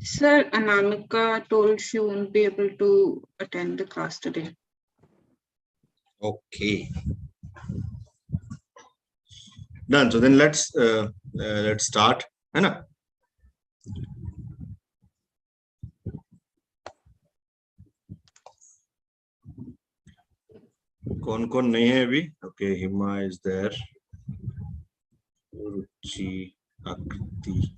Sir, Anamika told she won't be able to attend the class today. Okay. Done. So then let's start. है ना? कौन नहीं है अभी? Okay, Hima is there. Ruchi, Akriti.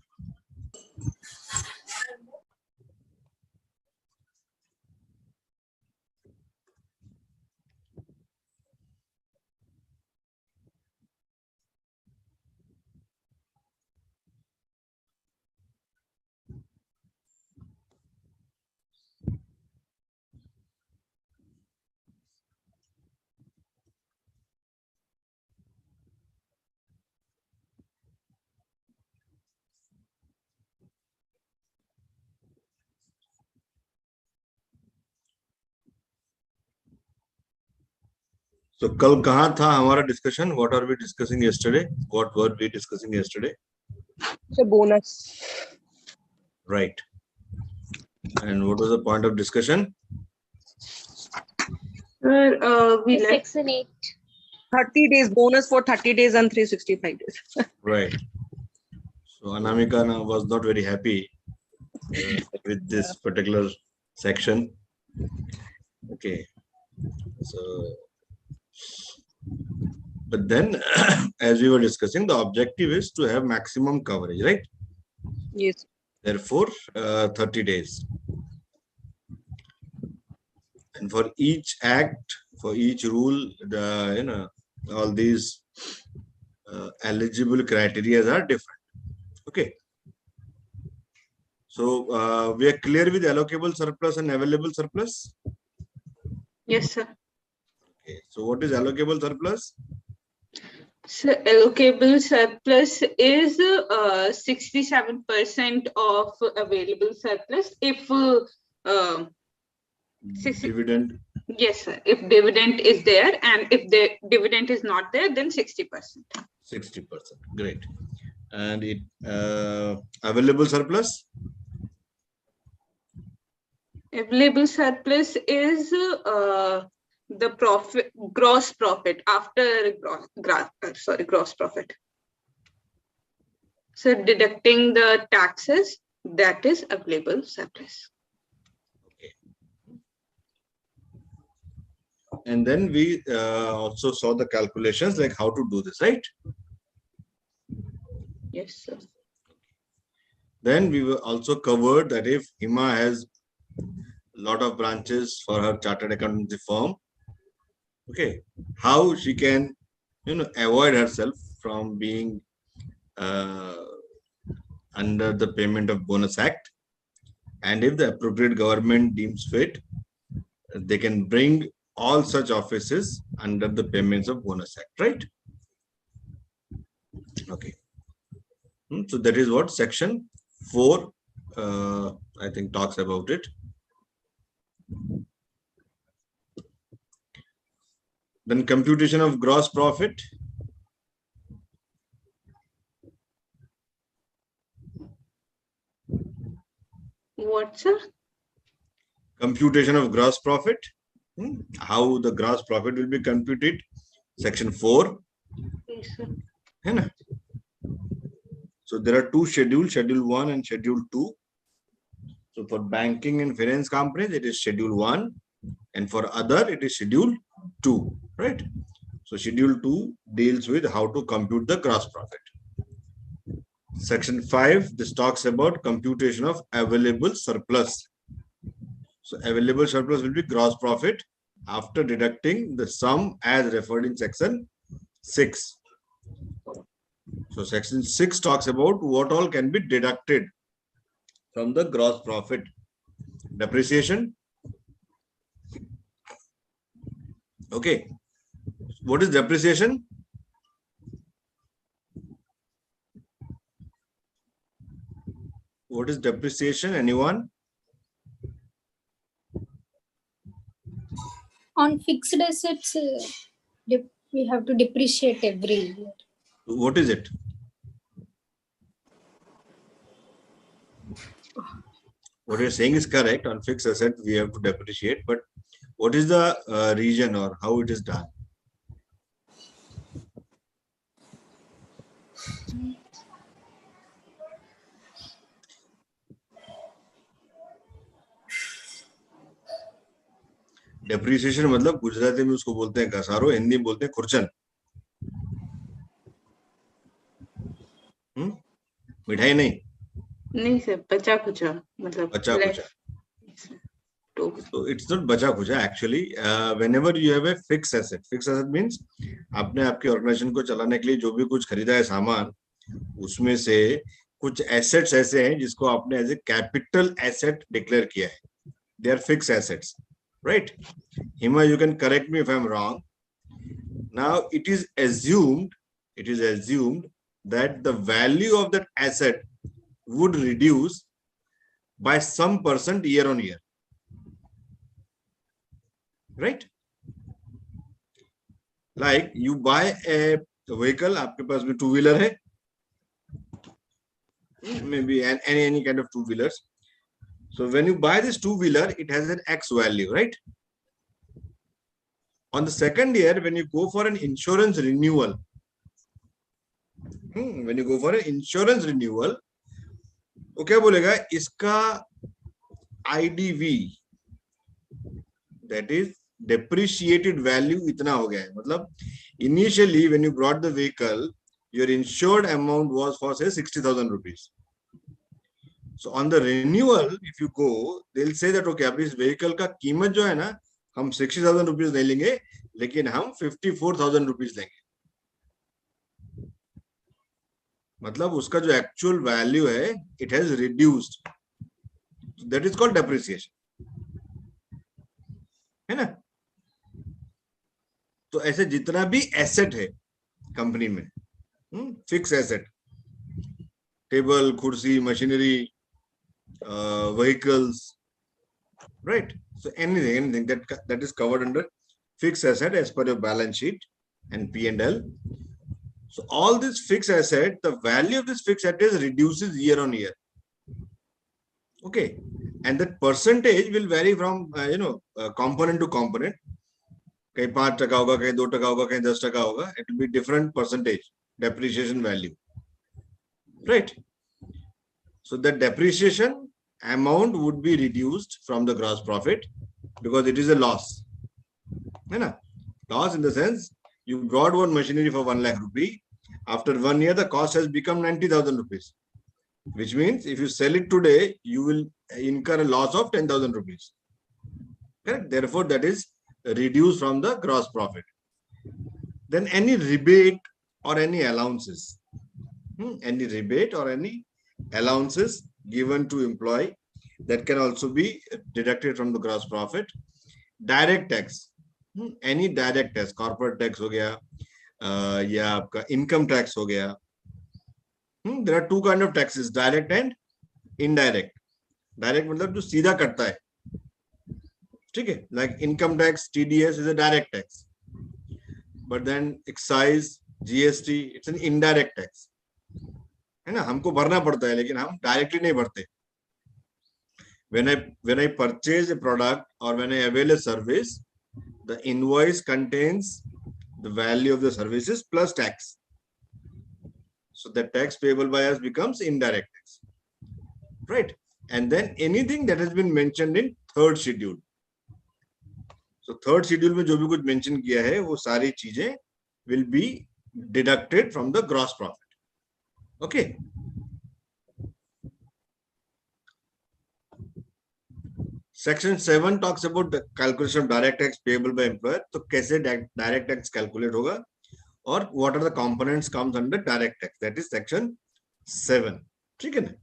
So कल कहाँ था हमारा discussion? What are we discussing yesterday? What were we discussing yesterday? So bonus. Right. And what was the point of discussion? Sir, we left. Section 8. 30 days bonus for 30 days and 365 days. Right. So Anamika was not very happy with this particular section. Okay. So, but then as we were discussing, the objective is to have maximum coverage, right? Yes. Therefore, 30 days. And for each act, for each rule, all these eligible criteria are different. Okay. So we are clear with allocable surplus and available surplus. Yes, sir. Okay. So what is allocable surplus? So allocable surplus is 67% of available surplus if 60, Dividend. yes, sir. If dividend is there and if the dividend is not there, then 60%. 60%. Great. And it available surplus? Available surplus is the profit, gross profit after gross profit. So deducting the taxes, that is available surplus. And then we also saw the calculations, like how to do this, right? Yes, sir. Then we were also covered that if Hima has a lot of branches for her chartered accountancy firm, okay, how she can, avoid herself from being under the Payment of Bonus Act. And if the appropriate government deems fit, they can bring all such offices under the Payments of Bonus Act, right? Okay. So that is what section 4, I think, talks about it. Then computation of gross profit. What, sir? Computation of gross profit. How the gross profit will be computed. Section 4. Yes, sir. So there are two schedules, Schedule 1 and Schedule 2. So for banking and finance companies, it is Schedule 1. And for other, it is Schedule 2, right? So Schedule 2 deals with how to compute the gross profit. Section 5, this talks about computation of available surplus. So available surplus will be gross profit after deducting the sum as referred in section 6. So section 6 talks about what all can be deducted from the gross profit. Depreciation. Okay. What is depreciation? What is depreciation? Anyone? On fixed assets, we have to depreciate every year. What is it? what you're saying is correct. On fixed asset, we have to depreciate, but what is the reason or how it is done? Depreciation मतलब गुजराती में उसको बोलते हैं घसारो, हिंदी में बोलते हैं खुरचन। मिठाई नहीं, नहीं सर, बचा कुचा मतलब बचा less. Kucha. So it's not बचा कुचा actually. Whenever you have a fixed asset means आपने आपके ऑर्गेनाइजेशन को चलाने के लिए जो भी कुछ खरीदा है सामान, उसमें से कुछ एसेट्स ऐसे हैं जिसको आपने as a capital asset declare किया है. They are fixed assets, right? Hima, you can correct me if I'm wrong. Now it is assumed that the value of that asset would reduce by some % year on year, right? Like you buy a vehicle, आपके पास में two wheeler है, maybe any kind of two wheelers. So when you buy this two wheeler, it has an X value, right? On the second year, when you go for an insurance renewal, वो क्या बोलेगा, इसका IDV, that is depreciated value इतना हो गया है. मतलब initially when you brought the vehicle, your insured amount was for say 60,000 rupees. So on the renewal, if you go, they'll say that okay, अब इस vehicle का कीमत जो है ना, हम 60,000 rupees नहीं लेंगे, लेकिन हम 54,000 rupees लेंगे. मतलब उसका जो actual value है, it has reduced. So that is called depreciation. है ना? तो ऐसे जितना भी एसेट है कंपनी में, फिक्स एसेट, टेबल, कुर्सी, machinery, vehicles, right? So anything that is covered under fixed asset as per your balance sheet and P&L. So all this fixed asset, the value of this fixed asset reduces year on year. Okay, and that percentage will vary from component to component. कहीं 5% होगा, कहीं 2% होगा, कहीं 10% होगा. It will be different percentage depreciation value, right? So the depreciation amount would be reduced from the gross profit because it is a loss. है ना? Loss in the sense you brought one machinery for 1 lakh rupee. After 1 year, the cost has become 90,000 rupees, which means if you sell it today, you will incur a loss of 10,000 rupees. Correct? Therefore, that is reduced from the gross profit. Then any rebate or any allowances, given to employee, that can also be deducted from the gross profit. Direct tax, any direct tax, corporate tax हो गया, या आपका income tax हो गया. There are two kind of taxes, direct and indirect. Direct मतलब जो सीधा कटता है, ठीक है, like income tax, TDS is a direct tax, but then excise, GST, it's an indirect tax. है ना, हमको भरना पड़ता है लेकिन हम डायरेक्टली नहीं भरते. When I purchase a product or when I avail a service, the invoice contains the value of the services plus tax. So the tax payable by us becomes indirect tax, right? And then anything that has been mentioned in third schedule. So third schedule में जो भी कुछ mention किया है, वो सारी चीजें will be deducted from the gross profit. Okay. Section 7 talks about the calculation of direct tax payable by employer. तो कैसे direct tax calculate होगा और what are the components comes under direct tax? That is section 7. ठीक है ना?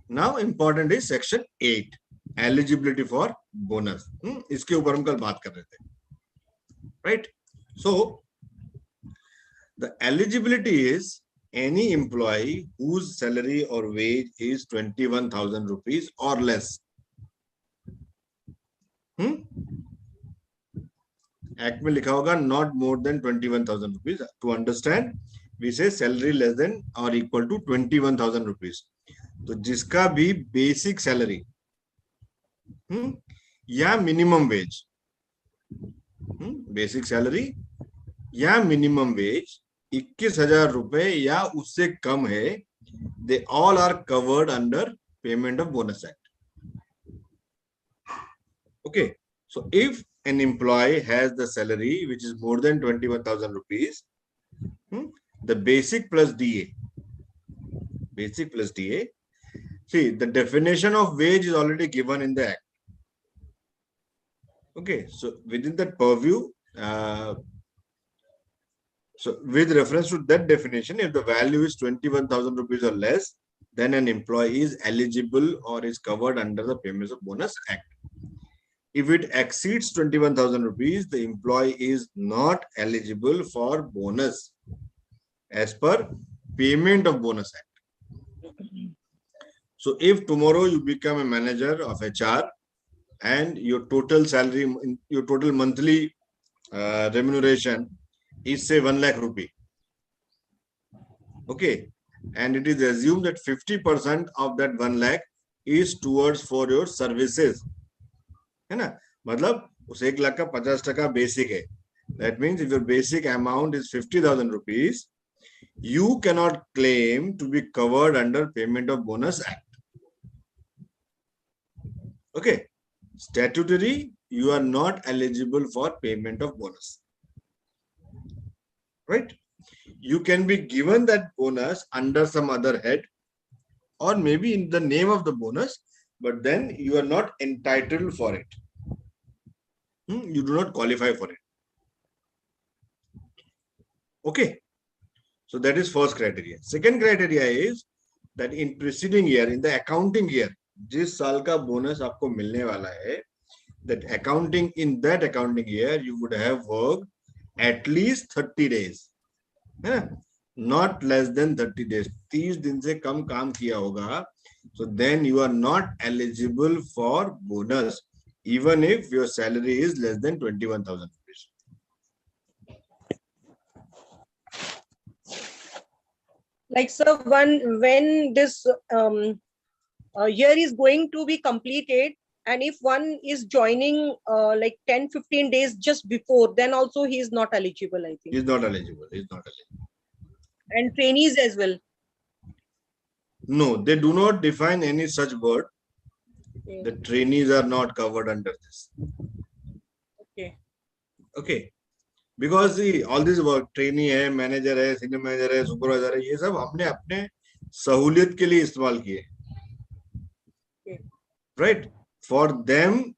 Now important is section 8, eligibility for bonus. इसके ऊपर हम कल बात कर रहे थे, right? So the eligibility is any employee whose salary or wage is 21,000 rupees or less. Act में लिखा होगा not more than 21,000 rupees. To understand, we say salary less than or equal to 21,000 rupees. तो जिसका भी basic salary या minimum wage, basic salary या minimum wage 21,000 रुपए या उससे कम है, they all are covered under payment of bonus act. Okay, so if an employee has the salary which is more than 21,000 rupees, the basic plus DA, see the definition of wage is already given in the act. Okay, so within that purview, so with reference to that definition, if the value is 21,000 rupees or less, then an employee is eligible or is covered under the Payments of Bonus Act. If it exceeds 21,000 rupees, the employee is not eligible for bonus as per Payment of Bonus Act. So if tomorrow you become a manager of HR and your total salary, your total monthly remuneration is say 1 lakh rupee. Okay. And it is assumed that 50% of that 1 lakh is towards for your services. है ना, मतलब उस 1 लाख का 50% basic है. That means if your basic amount is 50,000 rupees, you cannot claim to be covered under Payment of Bonus Act. Okay, statutory, you are not eligible for payment of bonus. Right? You can be given that bonus under some other head or maybe in the name of the bonus, but then you are not entitled for it. You do not qualify for it. Okay. So that is first criteria. Second criteria is that in preceding year, in the accounting year, जिस साल का bonus आपको मिलने वाला है, that accounting, in that accounting year, you would have worked at least 30 days. Not less than 30 days. 30 दिन से कम काम किया होगा. So then you are not eligible for bonus, even if your salary is less than 21,000 rupees. Like, sir, when this year is going to be completed, and if one is joining like 10-15 days just before, then also he is not eligible, I think. He is not eligible. He is not eligible. And trainees as well. No, they do not define any such word. Okay. The trainees are not covered under this. Okay. Okay. Because see, all this work, trainee है, manager है, senior manager है, supervisor है, ये सब हमने अपने सहूलियत के लिए इस्तेमाल किए. Right? For them,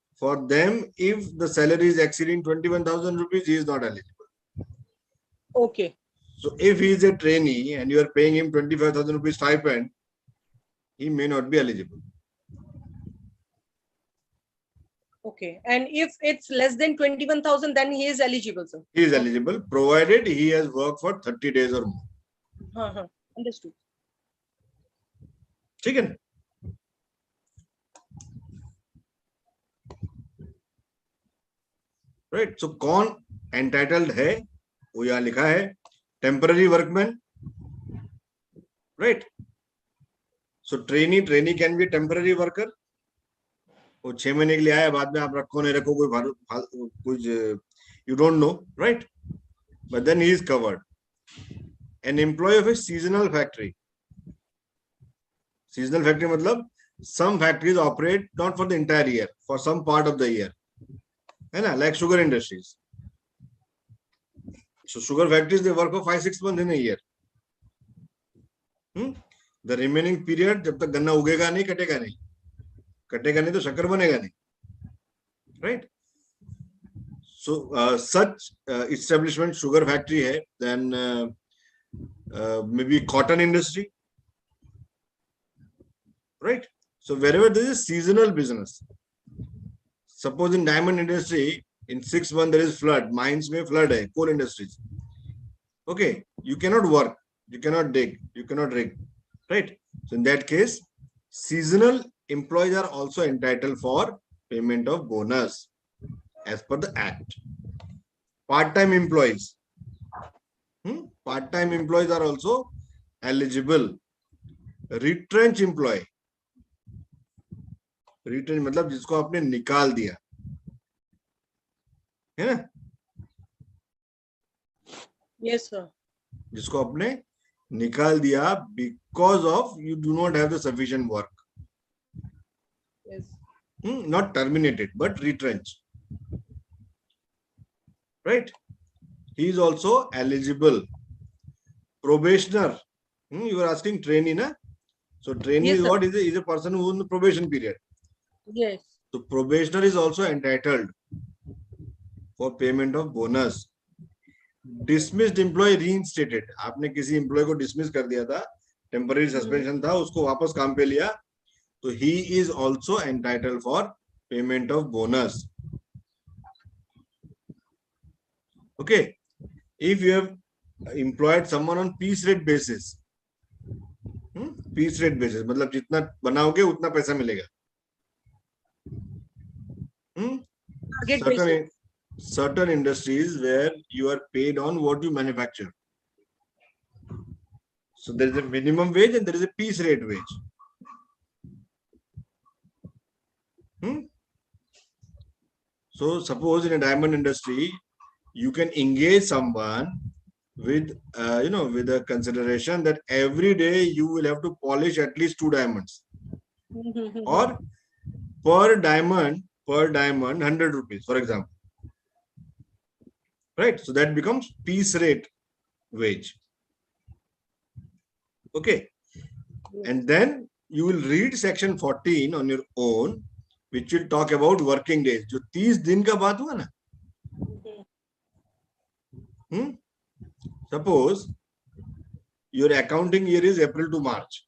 if the salary is exceeding 21,000 rupees, he is not eligible. Okay. So if he is a trainee and you are paying him 25,000 rupees stipend, he may not be eligible. Okay. And if it's less than 21,000, then he is eligible, sir. He is eligible, provided he has worked for 30 days or more. Understood. ठीक है ना? Right. So कौन entitled है? वो यहाँ लिखा है. Temporary workman. Right. So trainee can be a temporary worker. वो 6 महीने के लिए आया, बाद में आप रखो नहीं रखो कुछ you don't know, right? But then he is covered. An employee of a seasonal factory. Seasonal factory मतलब some factories operate not for the entire year, for some part of the year. है ना? Like sugar industries. So sugar factories, they work for 5-6 months in a year. The remaining period, जब तक गन्ना उगेगा नहीं, कटेगा नहीं तो शक्कर बनेगा नहीं. Right? So such establishment, sugar factory है, then maybe cotton industry. Right? So wherever there is seasonal business, suppose in diamond industry, in 6 months there is flood, mines may flood hai, coal industries. Okay, you cannot work, you cannot dig, you cannot rig. Right? So in that case, seasonal employees are also entitled for payment of bonus as per the act. Part-time employees. Part-time employees are also eligible. Retrench employee. रिटेंच मतलब जिसको आपने निकाल दिया, है ना, Yes, sir. जिसको आपने निकाल दिया because of you do not have the sufficient work. Yes. Not terminated but retrenched, right? He is also eligible. Probationer, you are asking trainee, na? So trainee Yes, is sir. what? Is a person who is in the probation period. Yes. So probationer is also entitled for payment of bonus. Dismissed employee reinstated. आपने किसी employee को dismiss कर दिया था, temporary suspension था, उसको वापस काम पे लिया, तो he is also entitled for payment of bonus. Okay, if you have employed someone on piece rate basis, piece rate basis मतलब जितना बनाओगे उतना पैसा मिलेगा. Target basis. Certain industries where you are paid on what you manufacture. So there is a minimum wage and there is a piece rate wage. So suppose in a diamond industry, you can engage someone with, with a consideration that every day you will have to polish at least 2 diamonds, or per diamond 100 rupees, for example. Right? So that becomes piece rate wage. Okay. And then you will read section 14 on your own, which will talk about working days. जो 30 दिन का बात हुआ ना. Suppose your accounting year is April to March.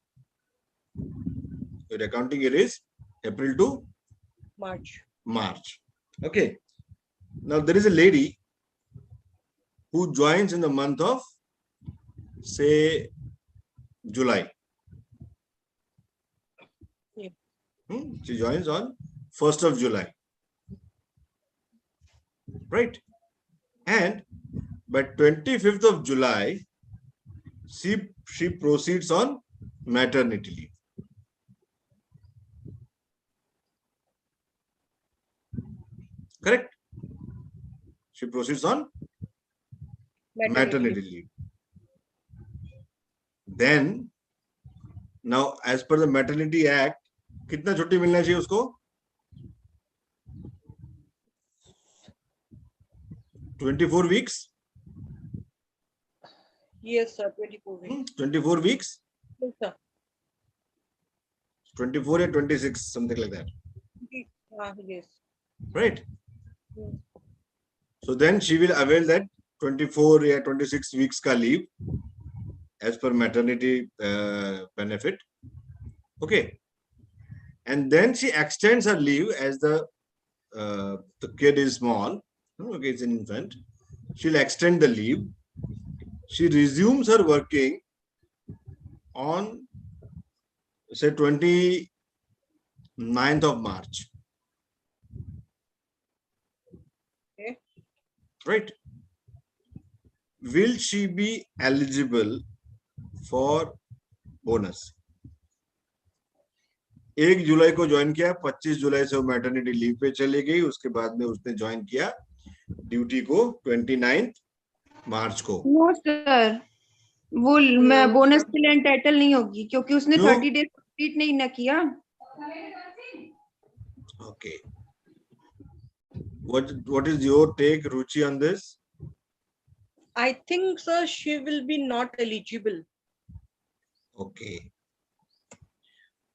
Your accounting year is April to March. Okay. Now there is a lady who joins in the month of, say, July. She joins on 1st of July. Right? And by 25th of July, she proceeds on maternity leave. Correct? She proceeds on maternity leave. Then, now as per the Maternity Act, कितना छुट्टी मिलना चाहिए उसको? 24 weeks? Yes, sir. 24 weeks. 24 weeks? Yes, sir. 24 or 26, something like that. Yes. Right? So then she will avail that 24 or 26 weeks ka leave as per maternity benefit. Okay. And then she extends her leave as the kid is small. Okay, it's an infant. She'll extend the leave. She resumes her working on, say, 29th of March. Okay. Right? Will she be eligible for bonus? 1 जुलाई को join किया, 25 जुलाई से वो maternity leave पे चली गई, उसके बाद में उसने ज्वाइन किया ड्यूटी को 29 मार्च को. नो सर, वो मैं बोनस के लिए एंटाइटल नहीं होगी क्योंकि उसने 30 डेज कंप्लीट नहीं ना किया. Okay. What is your take, Ruchi, on this? I think, sir, she will be not eligible. Okay.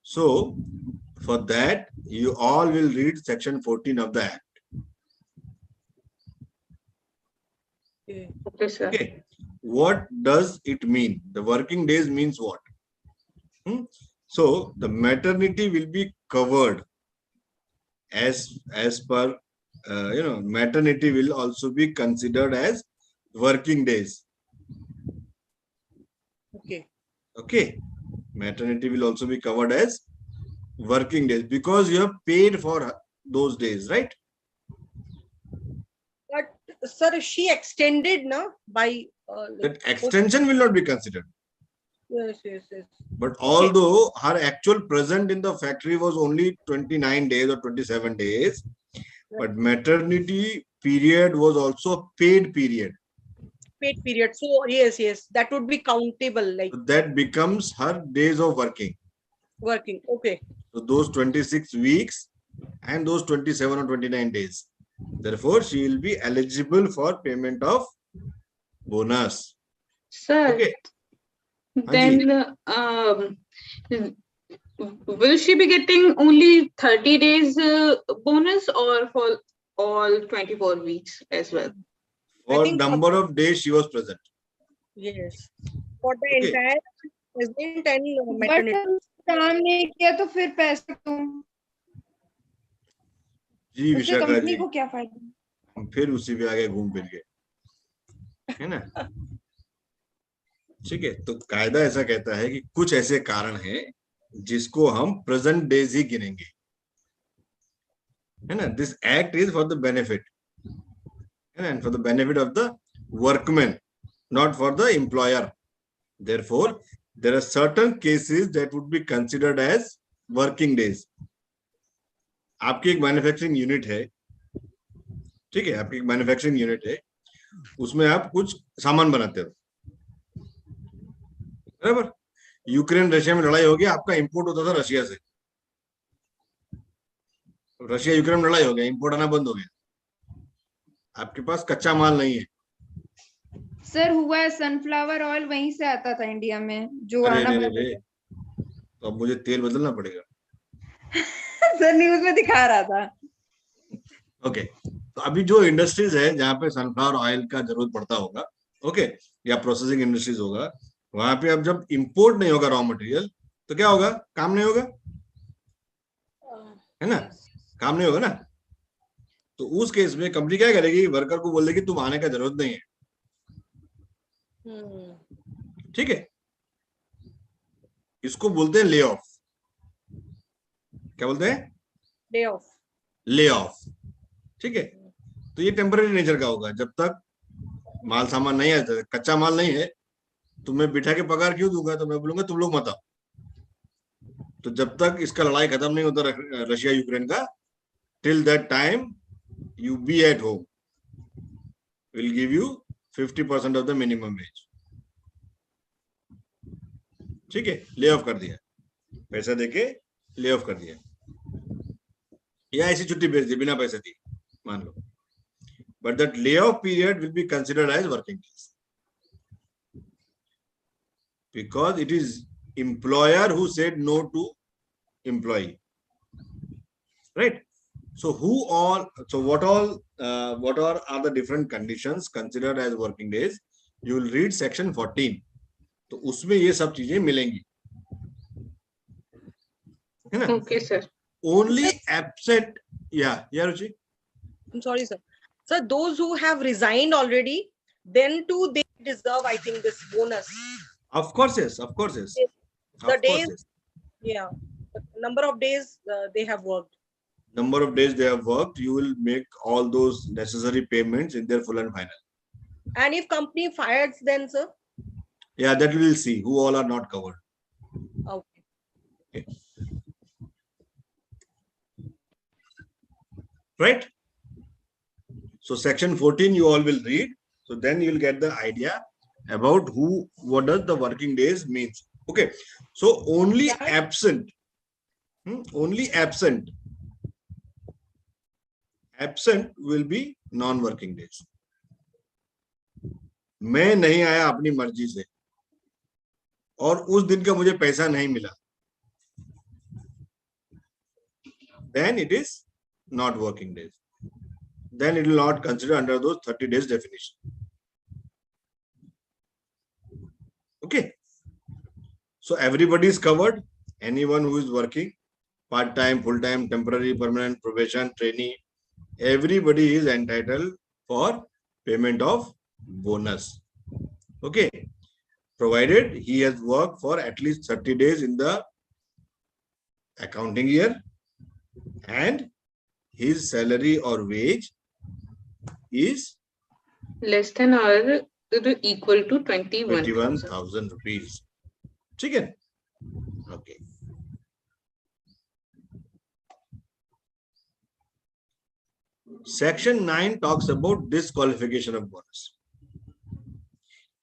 So, for that, you all will read section 14 of the Act. Okay, sir. Okay. What does it mean? The working days means what? So, the maternity will be covered as per, maternity will also be considered as working days. Okay. Okay. Maternity will also be covered as working days because you have paid for those days, right? But, sir, she extended by... that extension will not be considered. Yes. But although her actual present in the factory was only 29 days or 27 days, but maternity period was also a paid period. Paid period. So yes, that would be countable, like So that becomes her days of working. working. Okay. So those 26 weeks and those 27 or 29 days. Therefore, she will be eligible for payment of bonus. Sir, Okay. then will she be getting only 30 days bonus or for all 24 weeks as well? For think number of days she was present. yes. For the Okay. entire present and but maternity. काम नहीं किया तो फिर पैसे क्यों? जी उससे Vishakha company जी, को क्या फायदा? हम फिर उसी पे आगे घूम फिर गए, है ना? ठीक है, तो कायदा ऐसा कहता है कि कुछ ऐसे कारण हैं जिसको हम प्रेजेंट डेज ही गिनेंगे, है ना? This act is for the benefit, है ना, for the benefit of the workman, not for the employer. Therefore, there are certain cases that would be considered as working days. आपकी एक मैन्युफैक्चरिंग यूनिट है, ठीक है, आपकी एक मैन्युफैक्चरिंग यूनिट है, उसमें आप कुछ सामान बनाते हो, बराबर? यूक्रेन रशिया में लड़ाई हो गई, आपका इंपोर्ट होता था रशिया से, रशिया यूक्रेन में लड़ाई हो गया, इंपोर्ट आना बंद हो गया, आपके पास कच्चा माल नहीं है। सर हुआ है, सनफ्लावर ऑयल वहीं से आता था इंडिया में, जो अरे आना रे बंद रे हो रे, तो अब मुझे तेल बदलना पड़ेगा। गया। सर न्यूज में दिखा रहा था। ओके, तो अभी जो इंडस्ट्रीज है जहां पे सनफ्लावर ऑयल का जरूरत पड़ता होगा, ओके, या प्रोसेसिंग इंडस्ट्रीज होगा, वहां पे अब जब इंपोर्ट नहीं होगा रॉ मटेरियल, तो क्या होगा? काम नहीं होगा, है ना? काम नहीं होगा ना, तो उस केस में कंपनी क्या करेगी? वर्कर को बोल देगी तुम आने का जरूरत नहीं है, ठीक है? इसको बोलते हैं ले ऑफ। क्या बोलते हैं? Day off. ले ऑफ, ठीक है? तो ये टेम्पररी नेचर का होगा, जब तक माल सामान नहीं है, कच्चा माल नहीं है, तो मैं बिठा के पगार क्यों दूंगा? तो मैं बोलूंगा तुम लोग मत आओ। तो जब तक इसका लड़ाई खत्म नहीं होता रशिया यूक्रेन का, till that time you be at home, will give you 50% of the minimum wage, ठीक है? ले ऑफ कर दिया, पैसा देके ले ऑफ कर दिया, या ऐसी छुट्टी भेज दी बिना पैसे दी, मान लो, but that layoff period will be considered as working days, because it is employer who said no to employee, right? So what all are the different conditions considered as working days? You will read section 14, तो उसमें ये सब चीजें मिलेंगी, है ना? Okay, sir. Only absent, yeah Ruchi, I'm sorry, sir. Sir, those who have resigned already, then too they deserve, I think, this bonus. of course yes, of course yes, The of course days, yes. yeah, the number of days they have worked. Number of days they have worked, you will make all those necessary payments in their full and final. And if company fires, then sir? Yeah, that we will see who all are not covered. Okay. Right? So section 14 you all will read. So then you will get the idea about what does the working days means. Okay. So only absent will be non-working days. मैं नहीं आया अपनी मर्जी से और उस दिन का मुझे पैसा नहीं मिला, then it is not working days. Then it will not consider under those 30 days definition. Okay. So everybody is covered. Anyone who is working part-time, full-time, temporary, permanent, probation, trainee, everybody is entitled for payment of bonus. Okay. Provided he has worked for at least 30 days in the accounting year and his salary or wage is less than or equal to 21,000 rupees. ठीक है? Okay. Section 9 talks about disqualification of bonus.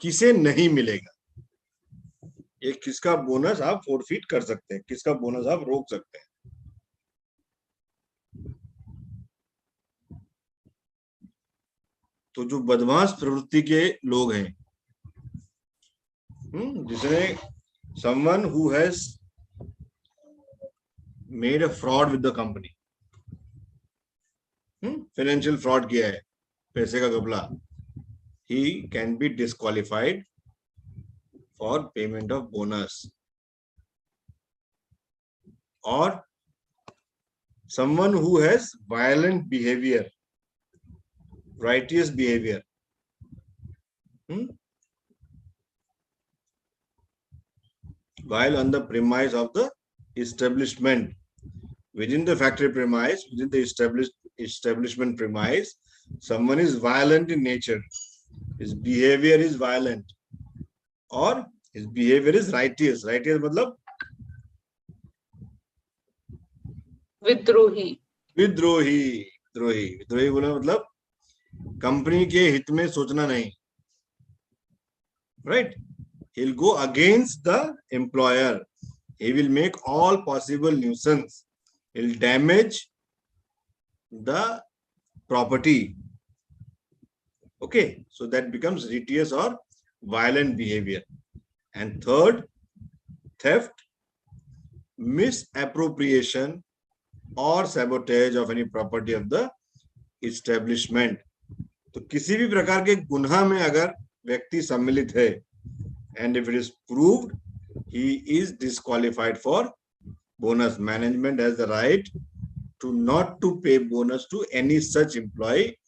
किसे नहीं मिलेगा, ये किसका bonus आप forfeit कर सकते हैं, किसका बोनस आप रोक सकते हैं. तो जो बदमाश प्रवृत्ति के लोग हैं, जिसने someone who has made a fraud with the company, financial fraud किया है, पैसे का घपला, he can be disqualified for payment of bonus. Or someone who has violent behavior, righteous behavior, while on the premise of the establishment, within the factory premise, within the establishment premise, someone is violent in nature, his behavior is violent, or his behavior is righteous. Righteous मतलब विद्रोही. विद्रोही. विद्रोही बोला मतलब company के हित में सोचना नहीं. Right? He'll go against the employer. He will make all possible nuisance. He'll damage the property. Okay, so that becomes righteous or violent behavior. And third, theft, misappropriation or sabotage of any property of the establishment. तो किसी भी प्रकार के गुनाह में अगर व्यक्ति सम्मिलित है, and if it is proved, he is disqualified for bonus. Management has the right to not to pay bonus to any such employee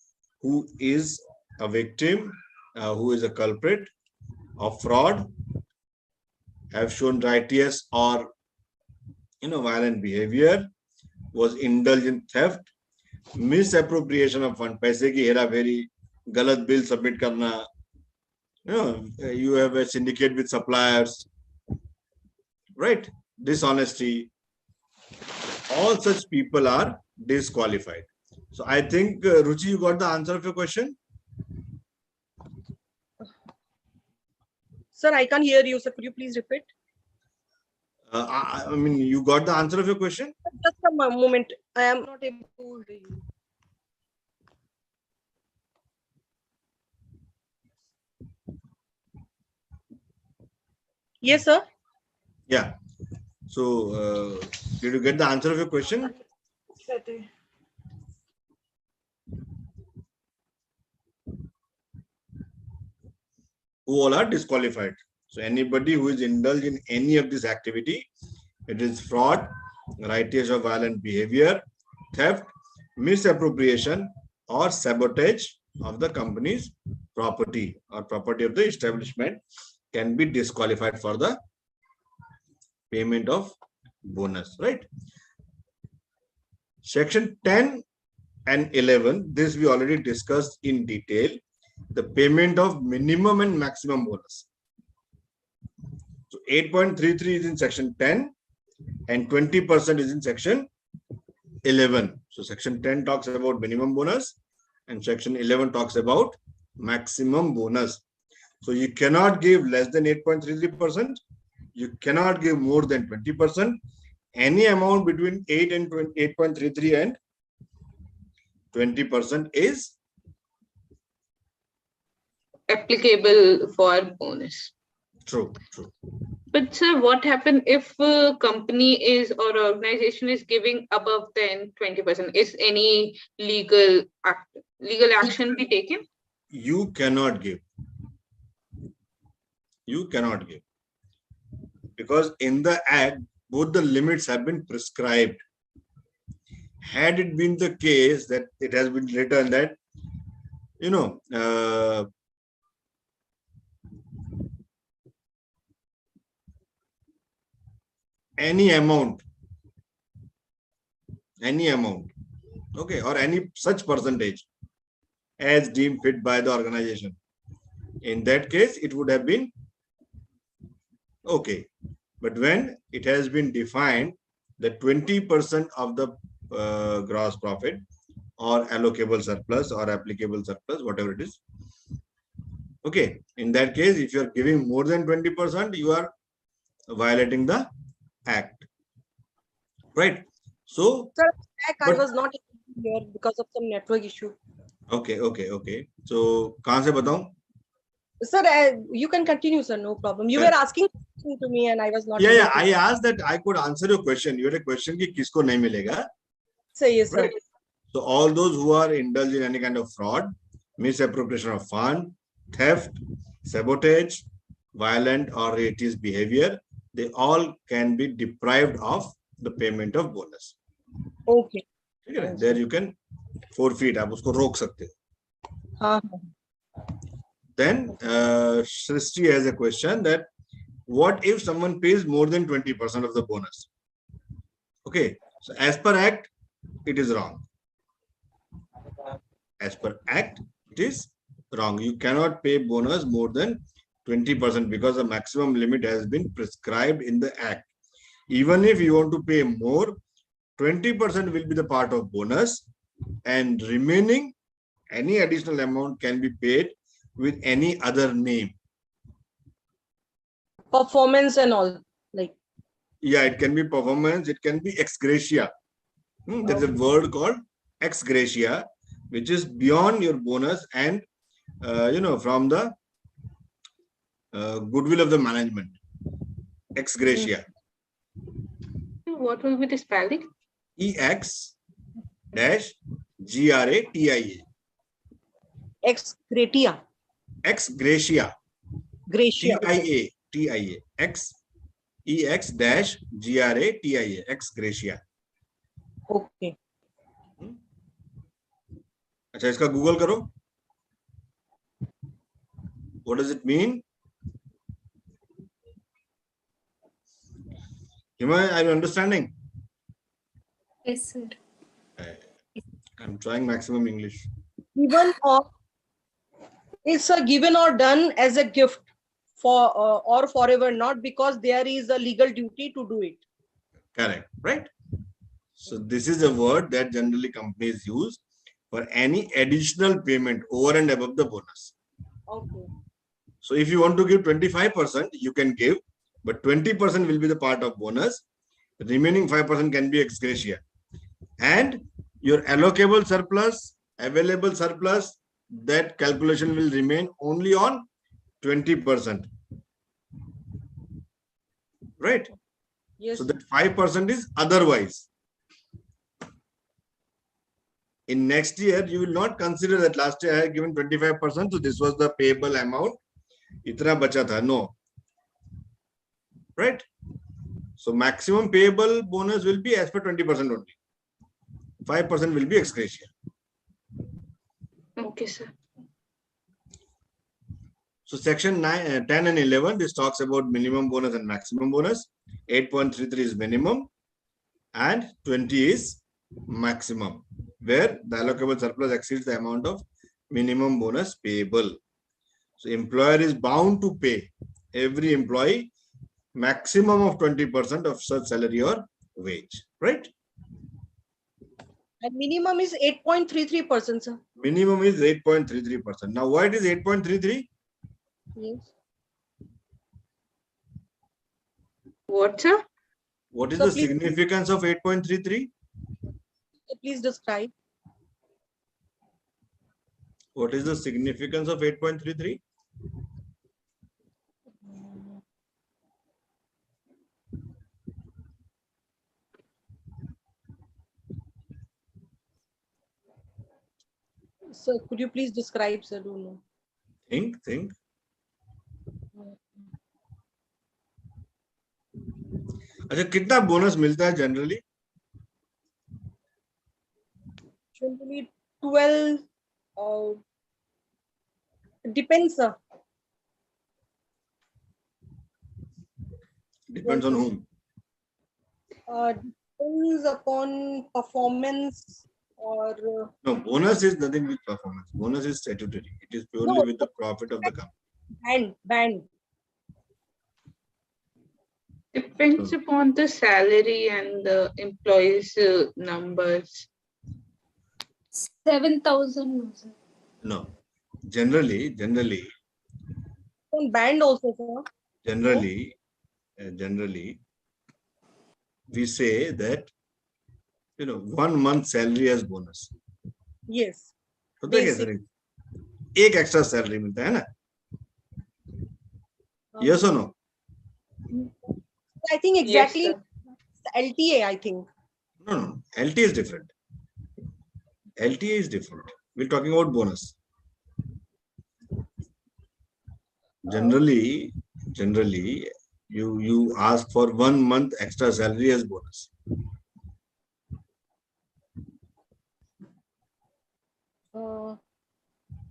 who is a victim, who is a culprit of fraud, have shown righteous or violent behavior, was indulged in theft, misappropriation of fund, पैसे की हेरा फेरी, गलत bill submit करना, you have a syndicate with suppliers, right? Dishonesty, all such people are disqualified. So I think Ruchi, you got the answer of your question? Sir, I can't hear you, sir. Could you please repeat? I mean, you got the answer of your question? Just a moment. I am not able to hear you. Yes, sir. Yeah. So, did you get the answer of your question? Who all are disqualified? So, anybody who is indulged in any of this activity, it is fraud, righteous or violent behavior, theft, misappropriation, or sabotage of the company's property or property of the establishment, can be disqualified for the payment of bonus, right? Section 10 and 11, this we already discussed in detail, the payment of minimum and maximum bonus. So 8.33 is in section 10 and 20% is in section 11. So section 10 talks about minimum bonus and section 11 talks about maximum bonus. So you cannot give less than 8.33%. You cannot give more than 20%. Any amount between 8.33 and 20% is applicable for bonus. true. But sir, what happens if a company is or organization is giving above 10-20%? Is any legal action be taken? You cannot give. You cannot give. Because in the act, both the limits have been prescribed. Had it been the case that it has been written that, any amount, okay, or any such percentage as deemed fit by the organization, in that case, it would have been okay. But when it has been defined that 20% of the gross profit or allocable surplus or applicable surplus, whatever it is. Okay, in that case, if you are giving more than 20%, you are violating the act. Right? So, Sir, back I but was not here because of some network issue. okay. So, कहाँ से बताऊं? Sir, you can continue, sir. No problem. You Yeah. were asking something to me, and I was not. Yeah. I asked that I could answer your question. You had a question कि किसको नहीं मिलेगा? Say yes, sir. Right? So all those who are indulged in any kind of fraud, misappropriation of fund, theft, sabotage, violent or racist behavior, they all can be deprived of the payment of bonus. Okay. Okay? There you can forfeit. आप उसको रोक सकते हो. हाँ. Then Srishti has a question that what if someone pays more than 20% of the bonus? Okay, so as per act, it is wrong. As per act, it is wrong. You cannot pay bonus more than 20% because the maximum limit has been prescribed in the act. Even if you want to pay more, 20% will be the part of bonus, and remaining any additional amount can be paid with any other name. Performance and all, like. Yeah, it can be performance, it can be ex gratia. There's a word called ex gratia, which is beyond your bonus and from the goodwill of the management. Ex gratia. What will be the spelling? EX dash GRATIA. Ex gratia. Ex gratia. Gratia. TIA. EX dash GRATIA. Ex gratia. Okay. अच्छा, इसका Google करो. What does it mean? Hima, are you understanding? Yes, sir. I'm trying maximum English. Given or it's a given or done as a gift for or forever, not because there is a legal duty to do it. Correct, right? So this is a word that generally companies use for any additional payment over and above the bonus. Okay. So if you want to give 25%, you can give, but 20% will be the part of bonus. The remaining 5% can be ex gratia. And your allocable surplus, available surplus, that calculation will remain only on 20%. Right? Yes. So that 5% is otherwise. In next year, you will not consider that last year I had given 25%, so this was the payable amount. Itna bacha tha. No. Right? So maximum payable bonus will be as per 20% only. 5% will be ex gratia. Okay, sir. So section 10 and 11, this talks about minimum bonus and maximum bonus. 8.33 is minimum and 20 is maximum, where the allocable surplus exceeds the amount of minimum bonus payable. So employer is bound to pay every employee maximum of 20% of such salary or wage, right? And minimum is 8.33%, sir. Minimum is 8.33%. Now, why it is 8.33? Yes. What, sir? What is So the please- significance of 8.33? Please describe. What is the significance of 8.33? Sir, could you please describe, sir? Don't know. Think. अच्छा, कितना bonus मिलता है generally? Generally 12. Depends, sir. Depends on whom. Depends upon performance or. No, bonus is nothing with performance. Bonus is statutory. It is purely No. with the profit of the company. Band. Depends upon the salary and the employees' numbers. 7,000. No, generally, On band also, sir. generally, we say that 1 month salary as bonus. Yes. होता है क्या Basic. Sir? एक extra salary मिलता है ना? Yes or no? I think exactly Yes, sir. LTA, I think. No. LTA is different. LTA is different. We're talking about bonus. Generally, you ask for 1 month extra salary as bonus.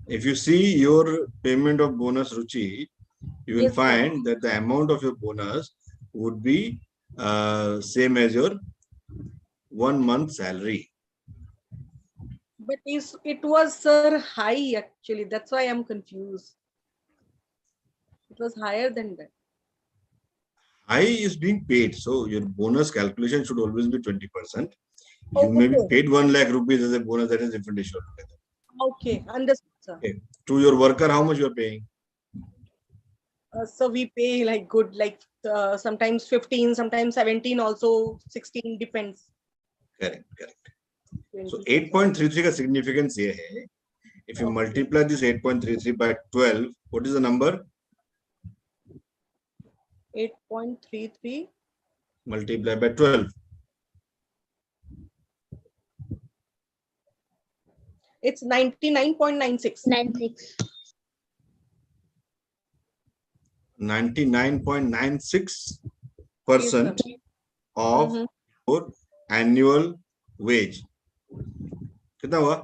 If you see your payment of bonus, Ruchi, you will Yes, sir. find that the amount of your bonus would be same as your 1 month salary. But it was, sir, high actually. That's why I'm confused. It was higher than that. High is being paid, so your bonus calculation should always be 20%. You may be Okay. paid 1 lakh rupees as a bonus, that is different issue. Okay, understood, sir. Okay. To your worker, how much you are paying? So we pay like good, like sometimes 15, sometimes 17, also 16, depends. Correct. So 20%. 8.33 का significance ये है. If you multiply this 8.33 by 12, what is the number? 8.33. Multiply by 12. It's 99.96. 99.96% of your annual wage. कितना हुआ?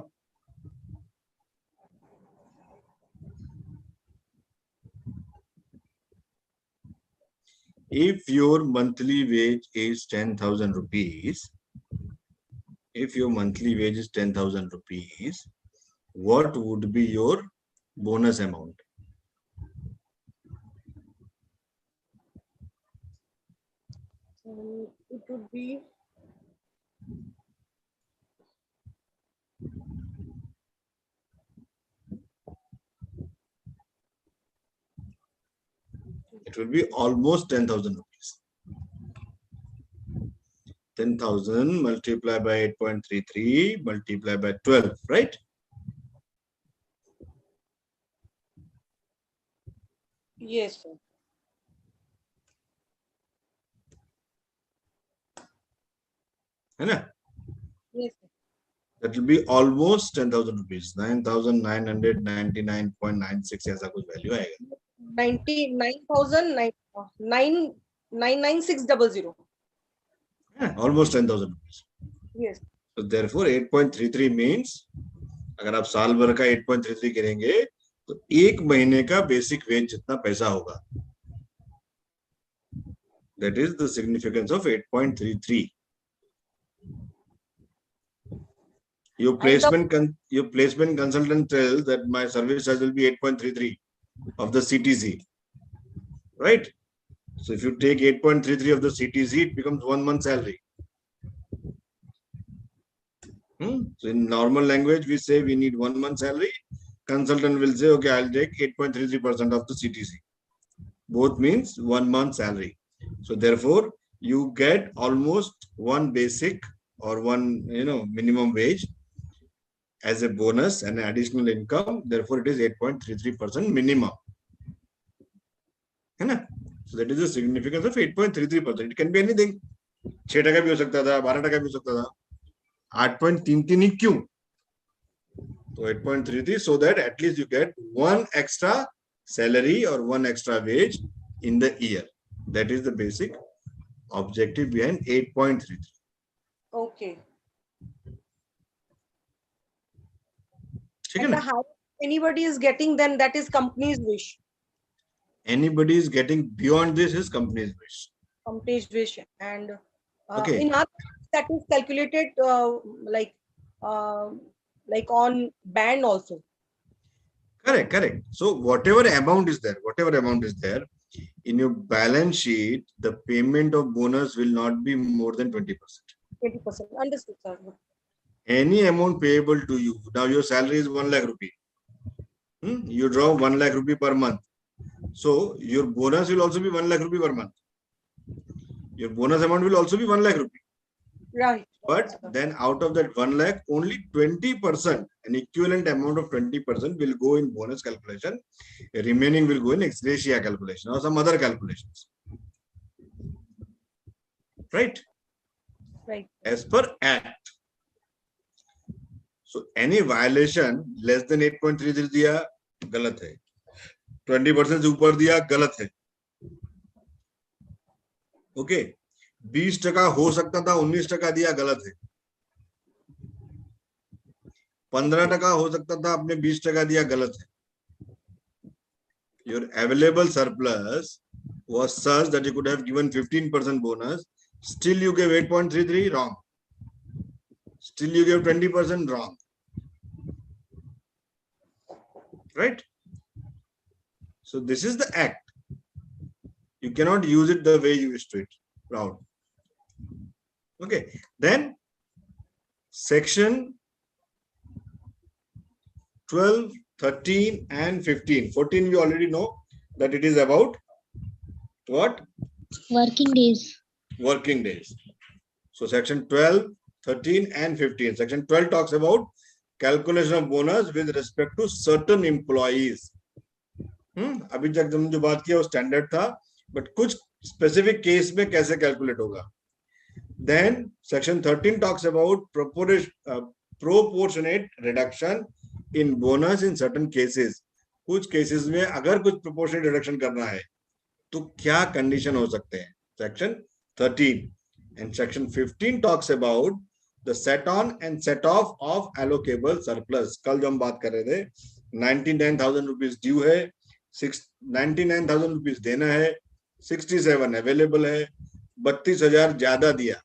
If your monthly wage is 10,000 rupees, what would be your bonus amount? It would be It will be almost 10,000 rupees. 10,000 multiplied by 8.33 multiplied by 12, right? yes, sir. है ना? Yes, sir. That will be almost 10,000 rupees. 9,999.96 ऐसा कुछ value आएगा. 99,99600. Almost 10,000 rupees. Yes. So therefore 8.33 means अगर आप साल भर का 8.33 करेंगे तो एक महीने का बेसिक वेज जितना पैसा होगा. That is the significance of 8.33. Your placement consultant tells that my service charge will be 8.33 of the CTC, right? So if you take 8.33 of the CTC, it becomes 1 month salary. So in normal language, we say we need 1 month salary. Consultant will say, okay, I'll take 8.33% of the CTC. Both means 1 month salary. So therefore, you get almost one basic or one minimum wage as a bonus and additional income. Therefore, it is 8.33% minimum. So that is the significance of 8.33%. It can be anything. 6 टका भी हो सकता था, 12 टका भी हो सकता था. 8.33 ही क्यों? So 8.33 so that at least you get one extra salary or one extra wage in the year. That is the basic objective behind 8.33. Okay. ठीक है And ना? the higher anybody is getting, then that is company's wish. Anybody is getting beyond this is company's wish. Company's wish. And Okay. in our that is calculated like on band also. Correct. So whatever amount is there, in your balance sheet, the payment of bonus will not be more than 20%. 20%. Understood, sir. Any amount payable to you. Now your salary is 1 lakh rupee. You draw 1 lakh rupee per month. So your bonus will also be 1 lakh rupee per month. Your bonus amount will also be 1 lakh rupee. Right. But then out of that 1 lakh, only 20%, an equivalent amount of 20% will go in bonus calculation. The remaining will go in ex gratia calculation or some other calculations. Right? Right. As per Act. So any violation less than 8.33 दिया गलत है. 20% से ऊपर दिया गलत है. Okay 20% हो सकता था 19% दिया गलत है. 15% हो सकता था आपने 20% दिया गलत है. Your available surplus was such that you could have given 15% bonus. Still you gave 8.33 wrong. Still you gave 20% wrong. Right? So this is the Act. You cannot use it the way you used to it. Proud. Okay. Then section 12, 13 and 15. 14 you already know that it is about what? Working days. Working days. So section 12, 13 and 15. Section 12 talks about calculation of bonus with respect to certain employees. अभी तक हमने जो बात किया वो standard था, but कुछ specific case में कैसे कैलकुलेट होगा. Then section 13 talks about proportionate reduction in bonus in certain cases. कुछ केसेस में अगर कुछ proportionate reduction करना है तो क्या कंडीशन हो सकते हैं. Section 13 and section 15 talks about the set on and set off of allocable surplus. कल जो हम बात कर रहे थे 99,000 rupees due है, 99,000 rupees देना है, 67 अवेलेबल है, 32,000 ज्यादा दिया.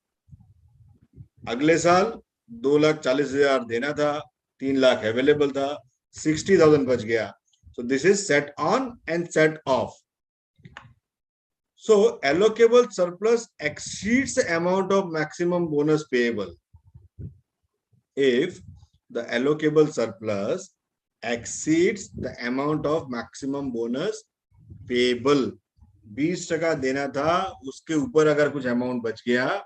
अगले साल 2,40,000 देना था, 3 लाख अवेलेबल था, 60,000 बच गया. So this is set on and set off. So allocable surplus exceeds the amount of maximum bonus payable. If the allocable surplus exceeds the amount of maximum bonus payable, 20% देना था, उसके ऊपर अगर कुछ अमाउंट बच गया,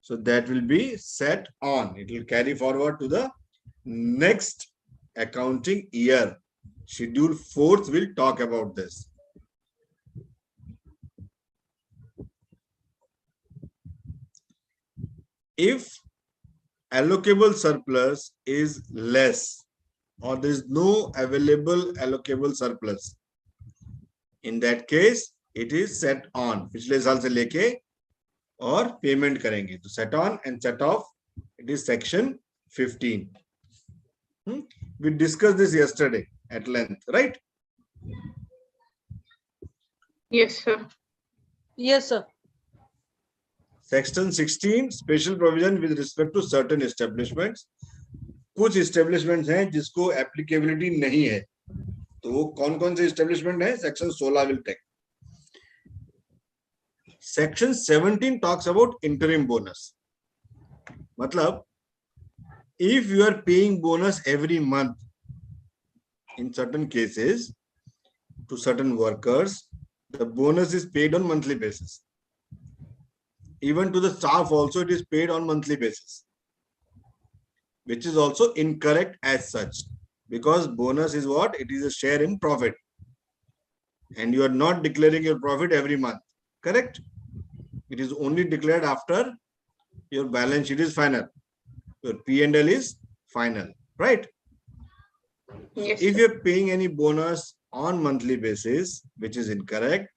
so that will be set on. It will carry forward to the next accounting year. Schedule 4th will talk about this. If allocable surplus is less or there is no available allocable surplus, in that case it is set on. पिछले साल से लेके और payment करेंगे तो set on and set off, it is section 15. We discussed this yesterday at length, right? Yes, sir. Yes, sir. Section 16 special provision with respect to certain establishments. कुछ establishments हैं जिसको applicability नहीं है, तो वो कौन-कौन से establishment है? Section 16 will take. Section 17 talks about interim bonus. मतलब if you are paying bonus every month in certain cases to certain workers, the bonus is paid on monthly basis. Even to the staff also it is paid on monthly basis, which is also incorrect as such, because bonus is what? It is a share in profit and you are not declaring your profit every month, correct? It is only declared after your balance sheet is final, your P&L is final, right? Yes, If sir. you're paying any bonus on monthly basis, which is incorrect,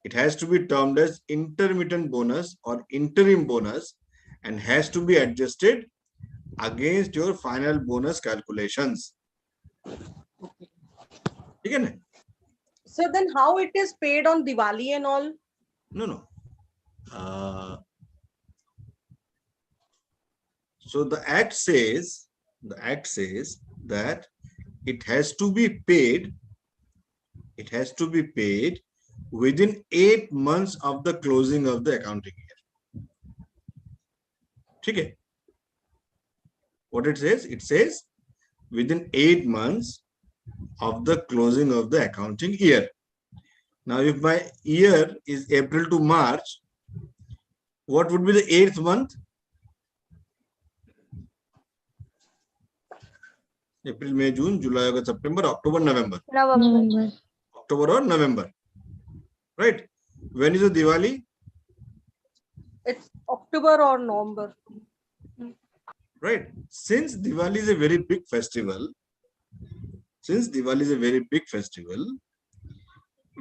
it has to be termed as intermittent bonus or interim bonus and has to be adjusted against your final bonus calculations. Okay. So then how it is paid on Diwali and all? No. So the act says that it has to be paid within 8 months of the closing of the accounting year. Okay. What it says within 8 months of the closing of the accounting year. Now, if my year is April to March, what would be the 8th month? April, May, June, July, August, September, October, November. November. October or November. Right? When is the Diwali? It's October or November. Right? Since Diwali is a very big festival,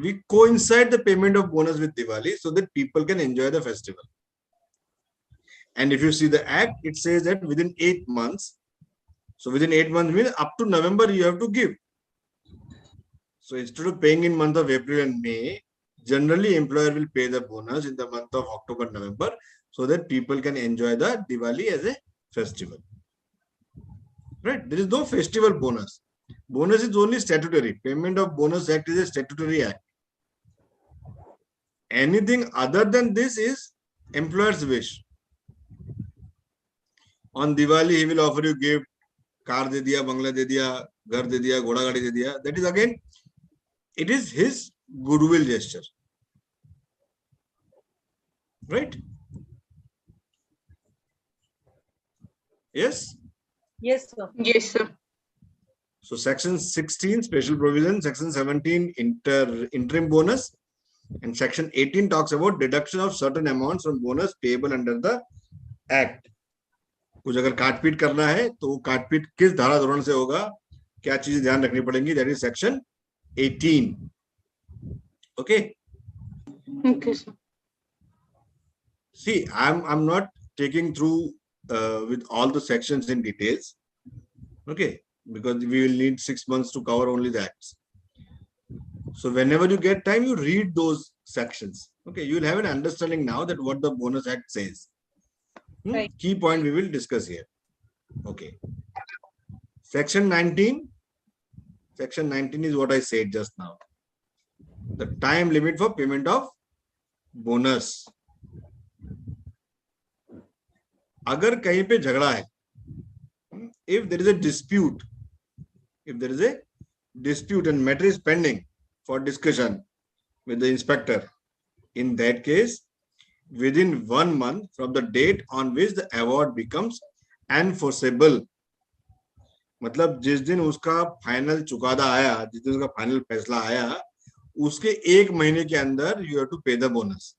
we coincide the payment of bonus with Diwali so that people can enjoy the festival. And if you see the act, it says that within 8 months. So within 8 months means up to November you have to give. So instead of paying in month of April and May, generally employer will pay the bonus in the month of October, November, so that people can enjoy the Diwali as a festival. Right? There is no festival bonus. Bonus is only statutory. Payment of bonus act is a statutory act. Anything other than this is employer's wish. On Diwali, he will offer you gift, car de diya, bangla de diya, ghar de diya, ghoda gadi de diya. That is again, it is his goodwill gesture. Right? Yes? Yes, sir. Yes, sir. So section 16, special provision, section 17, interim bonus, and section 18 talks about deduction of certain amounts from bonus payable under the act. कुछ अगर काटपीट करना है तो वो काटपीट किस धारा धोरण से होगा, क्या चीजें ध्यान रखनी पड़ेंगी, that is section 18. Okay. Okay, sir. See, I'm not taking through with all the sections in details. Okay, because we will need 6 months to cover only the acts. So whenever you get time, you read those sections. Okay, you will have an understanding now that what the bonus act says. Right. Key point we will discuss here. Okay. Section 19. Section 19 is what I said just now. The time limit for payment of bonus. अगर कहीं पे झगड़ा है, if there is a dispute, and matter is pending for discussion with the inspector, in that case, within 1 month from the date on which the award becomes enforceable, मतलब जिस दिन उसका final चुकादा आया, जिस दिन उसका फाइनल फैसला आया, उसके 1 महीने के अंदर you have to pay the bonus.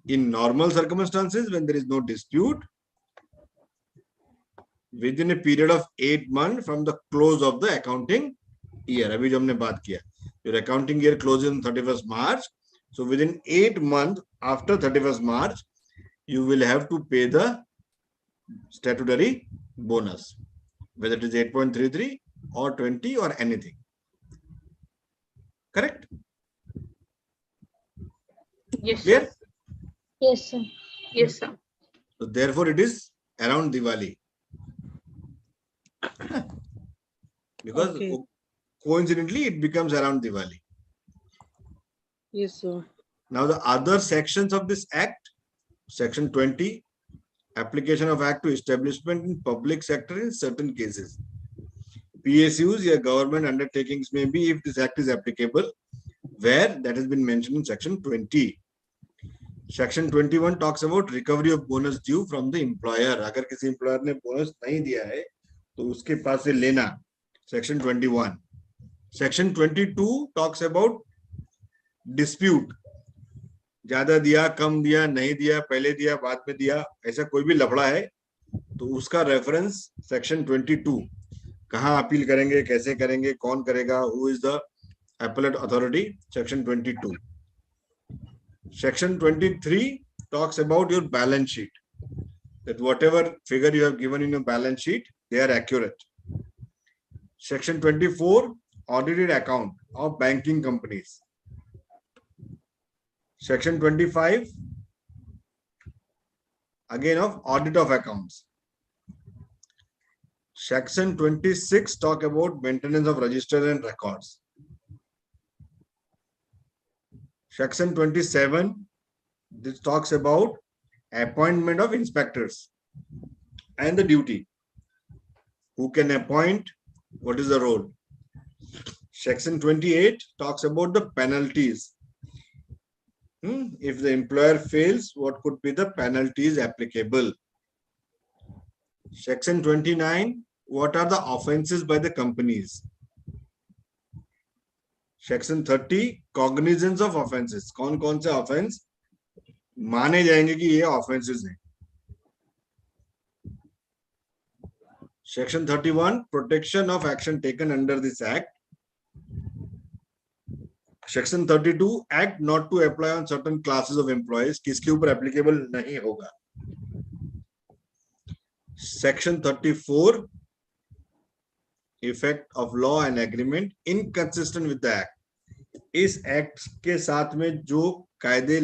In normal circumstances, when there is no dispute, within a period of 8 months from the close of the accounting year. अभी जो हमने बात किया, your accounting year closes on 31st March. So within 8 months after 31st March, you will have to pay the statutory bonus, whether it is 8.33 or 20 or anything. Correct? Yes, Clear? sir. Yes, sir. Yes, sir. So therefore it is around Diwali. Because Okay. coincidentally it becomes around Diwali. Yes, sir. Now the other sections of this act, section 20, application of act to establishment in public sector in certain cases. PSUs or government undertakings may be if this act is applicable, where that has been mentioned in section 20. Section 21 talks about recovery of bonus due from the employer. अगर किसी employer ने bonus नहीं दिया है तो उसके पास से लेना. Section 21. Section 22 talks about dispute. ज्यादा दिया, कम दिया, नहीं दिया, पहले दिया, बाद में दिया, ऐसा कोई भी लफड़ा है तो उसका रेफरेंस सेक्शन 22. कहाँ अपील करेंगे, कैसे करेंगे, कौन करेगा, who is the appellate authority, section 22. Section 23 talks about your balance sheet, that whatever figure you have given in your balance sheet, they are accurate. Section 24, audited account of banking companies. Section 25, again of audit of accounts. Section 26 talk about maintenance of registers and records. Section 27, this talks about appointment of inspectors and the duty. Who can appoint? What is the role? Section 28 talks about the penalties. If the employer fails, what could be the penalties applicable? Section 29, what are the offenses by the companies? Section 30, cognizance of offenses. कौन से offense माने जाएंगे कि ये offenses हैं? Section 31, protection of action taken under this act. Section 32, act not to apply on certain classes of employees. किसके ऊपर applicable नहीं होगा? Section 34, effect of law and agreement inconsistent with the act. इस एक्ट के साथ में जो कायदे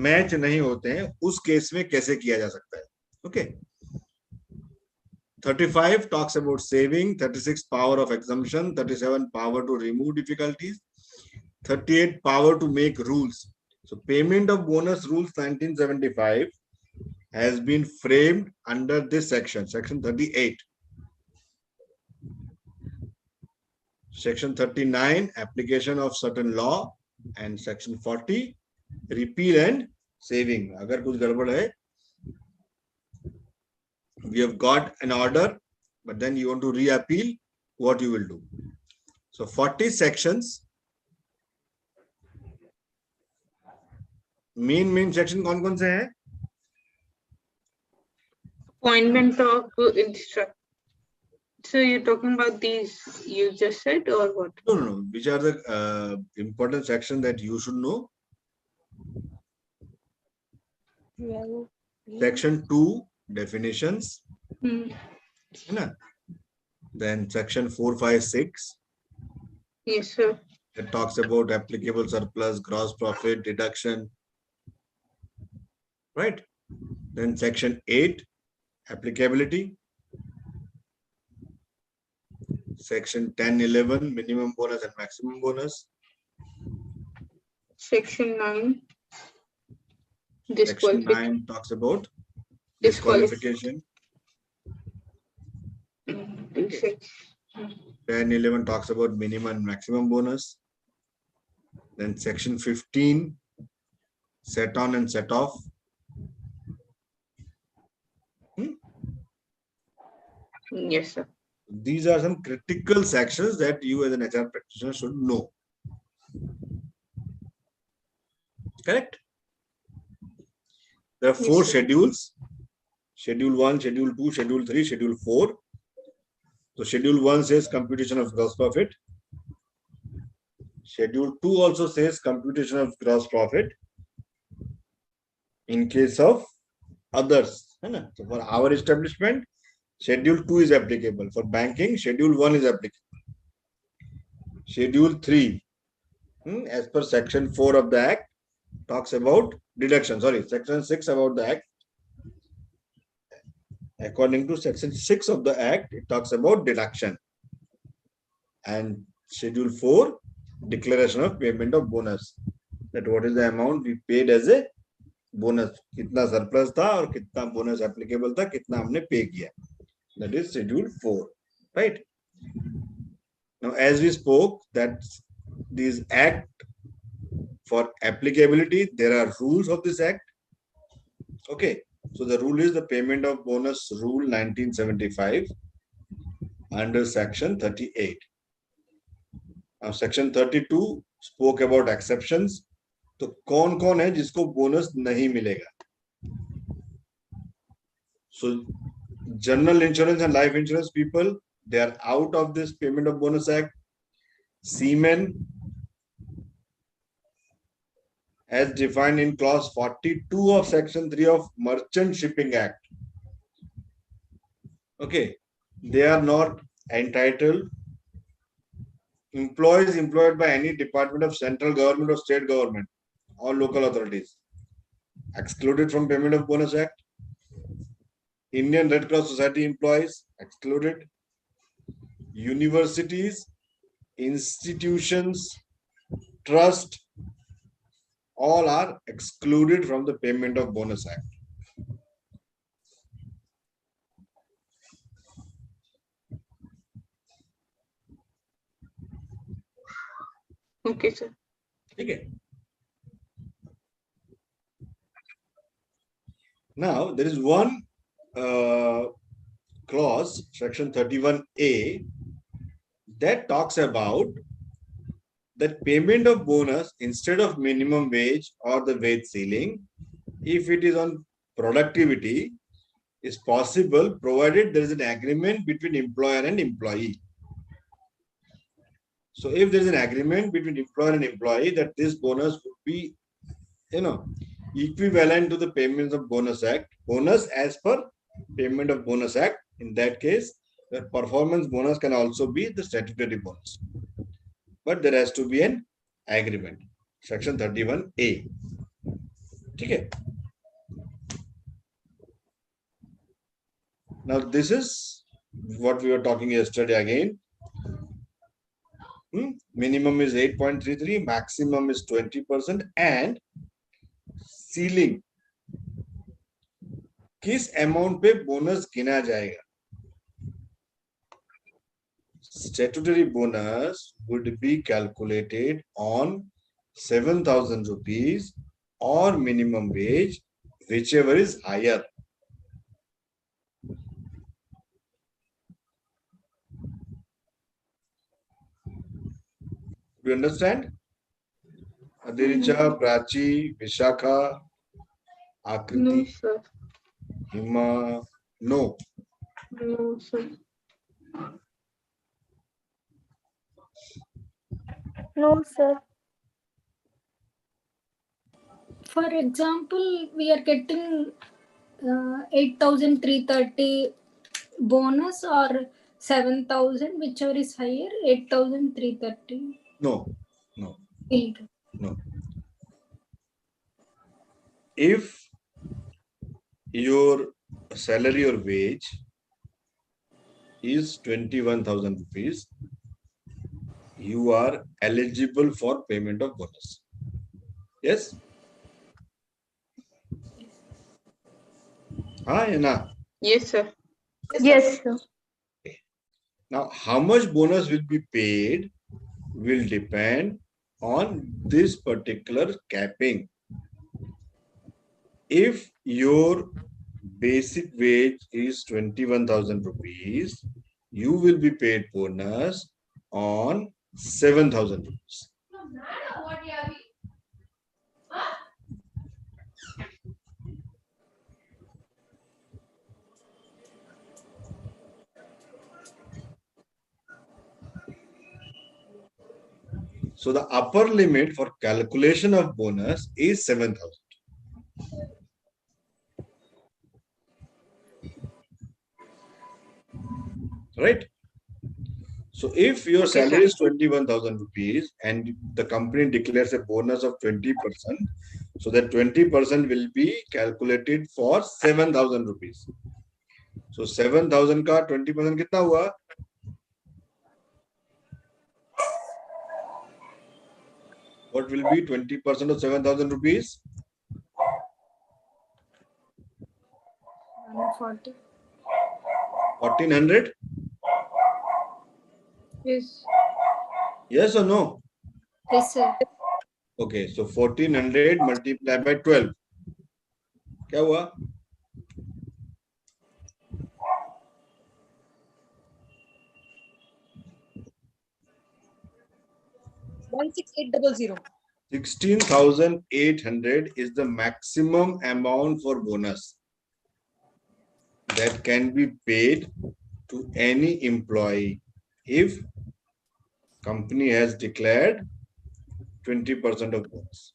मैच नहीं होते हैं उस केस में कैसे किया जा सकता है. Okay. 35 talks about saving, 36 power of exemption, 37 power to remove difficulties, 38 power to make rules. So payment of bonus rules 1975 has been framed under this section, section 38. Section 39, application of certain law, and section 40, repeal and saving. अगर कुछ गड़बड़ है, we have got an order, but then you want to reappeal, what you will do? So 40 sections. Main section कौन से हैं? Appointment of instructor. So you're talking about these you just said, or what? No. Which are the important sections that you should know? Section 2, definitions. Then section 4, 5, 6. Yes, sir. It talks about applicable surplus, gross profit, deduction. Right? Then section 8, applicability. Section 10, 11, minimum bonus and maximum bonus. Section 9. Section 9 talks about disqualification. 10, 11 talks about minimum and maximum bonus. Then section 15, set on and set off. Yes, sir. These are some critical sections that you as an HR practitioner should know. Correct? There are 4 schedules. Schedule 1, Schedule 2, Schedule 3, Schedule 4. So Schedule 1 says computation of gross profit. Schedule 2 also says computation of gross profit in case of others. So for our establishment, Schedule 2 is applicable. For banking, Schedule 1 is applicable. Schedule 3, as per Section 4 of the Act, talks about deduction. Sorry, Section 6 about the Act. According to Section 6 of the Act, it talks about deduction. And Schedule 4, declaration of payment of bonus. That what is the amount we paid as a bonus. कितना surplus था और कितना bonus applicable था, कितना हमने pay किया. That is Schedule 4, right? Now, as we spoke, that this Act, for applicability, there are rules of this Act. Okay. So the rule is the payment of bonus rule 1975 under section 38. Now section 32 spoke about exceptions. तो कौन है जिसको bonus नहीं मिलेगा? So general insurance and life insurance people, they are out of this payment of bonus act. Seamen, as defined in clause 42 of section 3 of Merchant Shipping Act. Okay, they are not entitled. Employees employed by any department of central government or state government or local authorities excluded from payment of bonus act. Indian Red Cross Society employees excluded. Universities, institutions, trust, all are excluded from the Payment of Bonus Act. Okay, sir. Okay. Now, there is one clause, section 31A, that talks about that payment of bonus instead of minimum wage or the wage ceiling, if it is on productivity, is possible provided there is an agreement between employer and employee. So if there is an agreement between employer and employee that this bonus would be, equivalent to the payments of bonus act, bonus as per payment of bonus act, in that case, the performance bonus can also be the statutory bonus. But there has to be an agreement. Section 31A. Okay. Now this is what we were talking yesterday again. Minimum is 8.33, maximum is 20%, and ceiling. किस amount पे bonus गिना जाएगा? Statutory bonus would be calculated on 7,000 rupees or minimum wage, whichever is higher. Do you understand? Adiricha, Prachi, Vishakha, Akriti, No, sir. Hima, no. No, sir. No, sir. For example, we are getting 8,330 bonus or 7,000, whichever is higher, 8,330. No, no, Illegal. no. If your salary or wage is 21,000 rupees, you are eligible for payment of bonus. Yes? Na? Yes, sir. Yes, sir. Now, how much bonus will be paid will depend on this particular capping. If your basic wage is 21,000 rupees, you will be paid bonus on 7,000 rupees. So the upper limit for calculation of bonus is 7,000. Right? So if your salary is 21,000 rupees and the company declares a bonus of 20%, so that 20% will be calculated for 7,000 rupees. So 7,000 ka 20% kitna hua? What will be 20% of 7,000 rupees? 140. 1,400? Yes. Yes or no? Yes, sir. Okay, so 1,400 multiplied by 12. क्या हुआ? $16,800. 16,800 is the maximum amount for bonus that can be paid to any employee if company has declared 20% of bonus.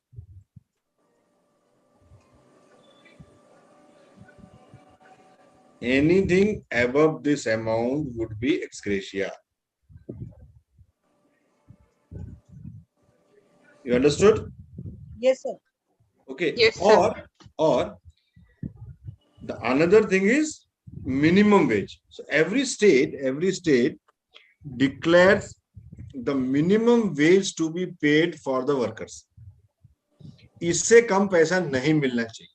Anything above this amount would be ex gratia. You understood? Yes, sir. Okay. Yes, sir. Or the another thing is minimum wage. So every state declares the minimum wage to be paid for the workers. इससे कम पैसा नहीं मिलना चाहिए.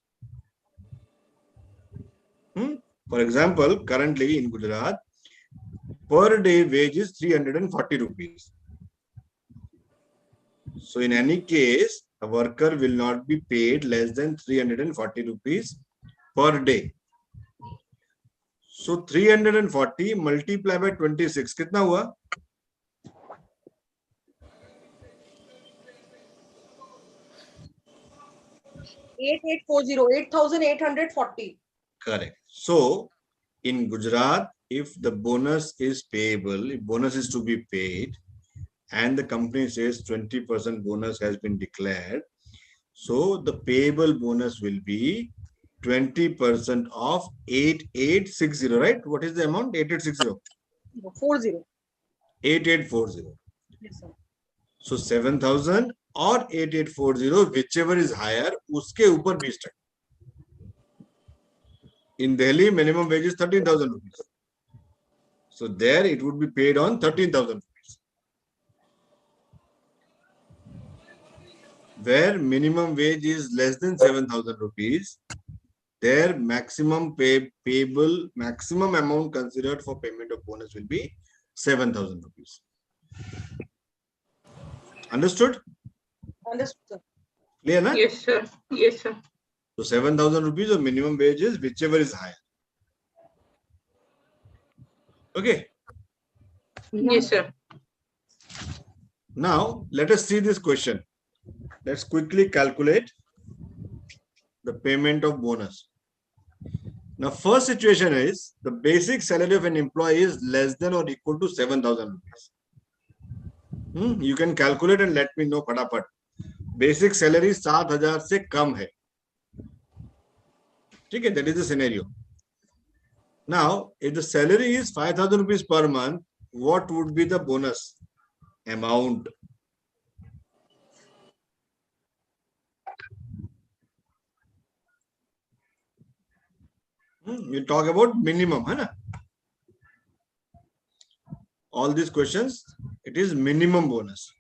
For example, currently in Gujarat, per day wage is 340 rupees. So in any case, a worker will not be paid less than 340 rupees per day. So 340 multiplied by 26 कितना हुआ? 8,840. Correct. So in Gujarat, if the bonus is payable, if bonus is to be paid, and the company says 20% bonus has been declared, so the payable bonus will be 20% of 8860, right? What is the amount? 8860. 40. 8840. Yes, sir. So 7,000 or 8840, whichever is higher, uske upar 20%. In Delhi, minimum wage is 13,000 rupees. So there it would be paid on 13,000 rupees. Where minimum wage is less than 7,000 rupees, their maximum payable, maximum amount considered for payment of bonus will be 7,000 rupees. Understood? Understood, sir. Clear, na? Yes, sir. Yes, sir. So 7,000 rupees of minimum wages, whichever is higher. Okay. Yes, sir. Now let us see this question. Let's quickly calculate the payment of bonus. Now, first situation is the basic salary of an employee is less than or equal to 7,000 rupees. You can calculate and let me know फटाफट. Basic salary 7,000 से कम है. ठीक है, that is the scenario. Now, if the salary is 5,000 rupees per month, what would be the bonus amount? You talk about minimum, है ना? All these questions, it is minimum bonus.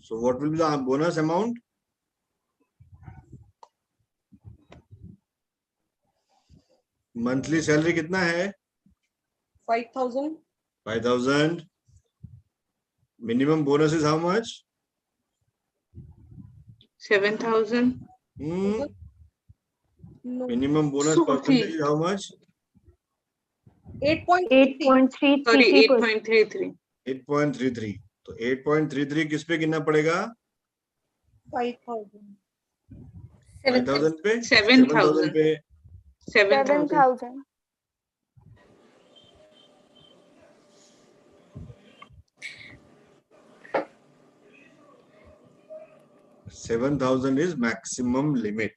So what will be the bonus amount? Monthly salary कितना है? 5,000. 5,000. Minimum bonus is how much? 7,000. No. Minimum bonus So percentage is how much? 8.3. 8.33%. Sorry, 8.33. 8.33. तो 8.33 किस पे गिनना पड़ेगा? 5,000. 5,000 पे? 7,000. पे? 7,000. 7,000. 7,000 is maximum limit.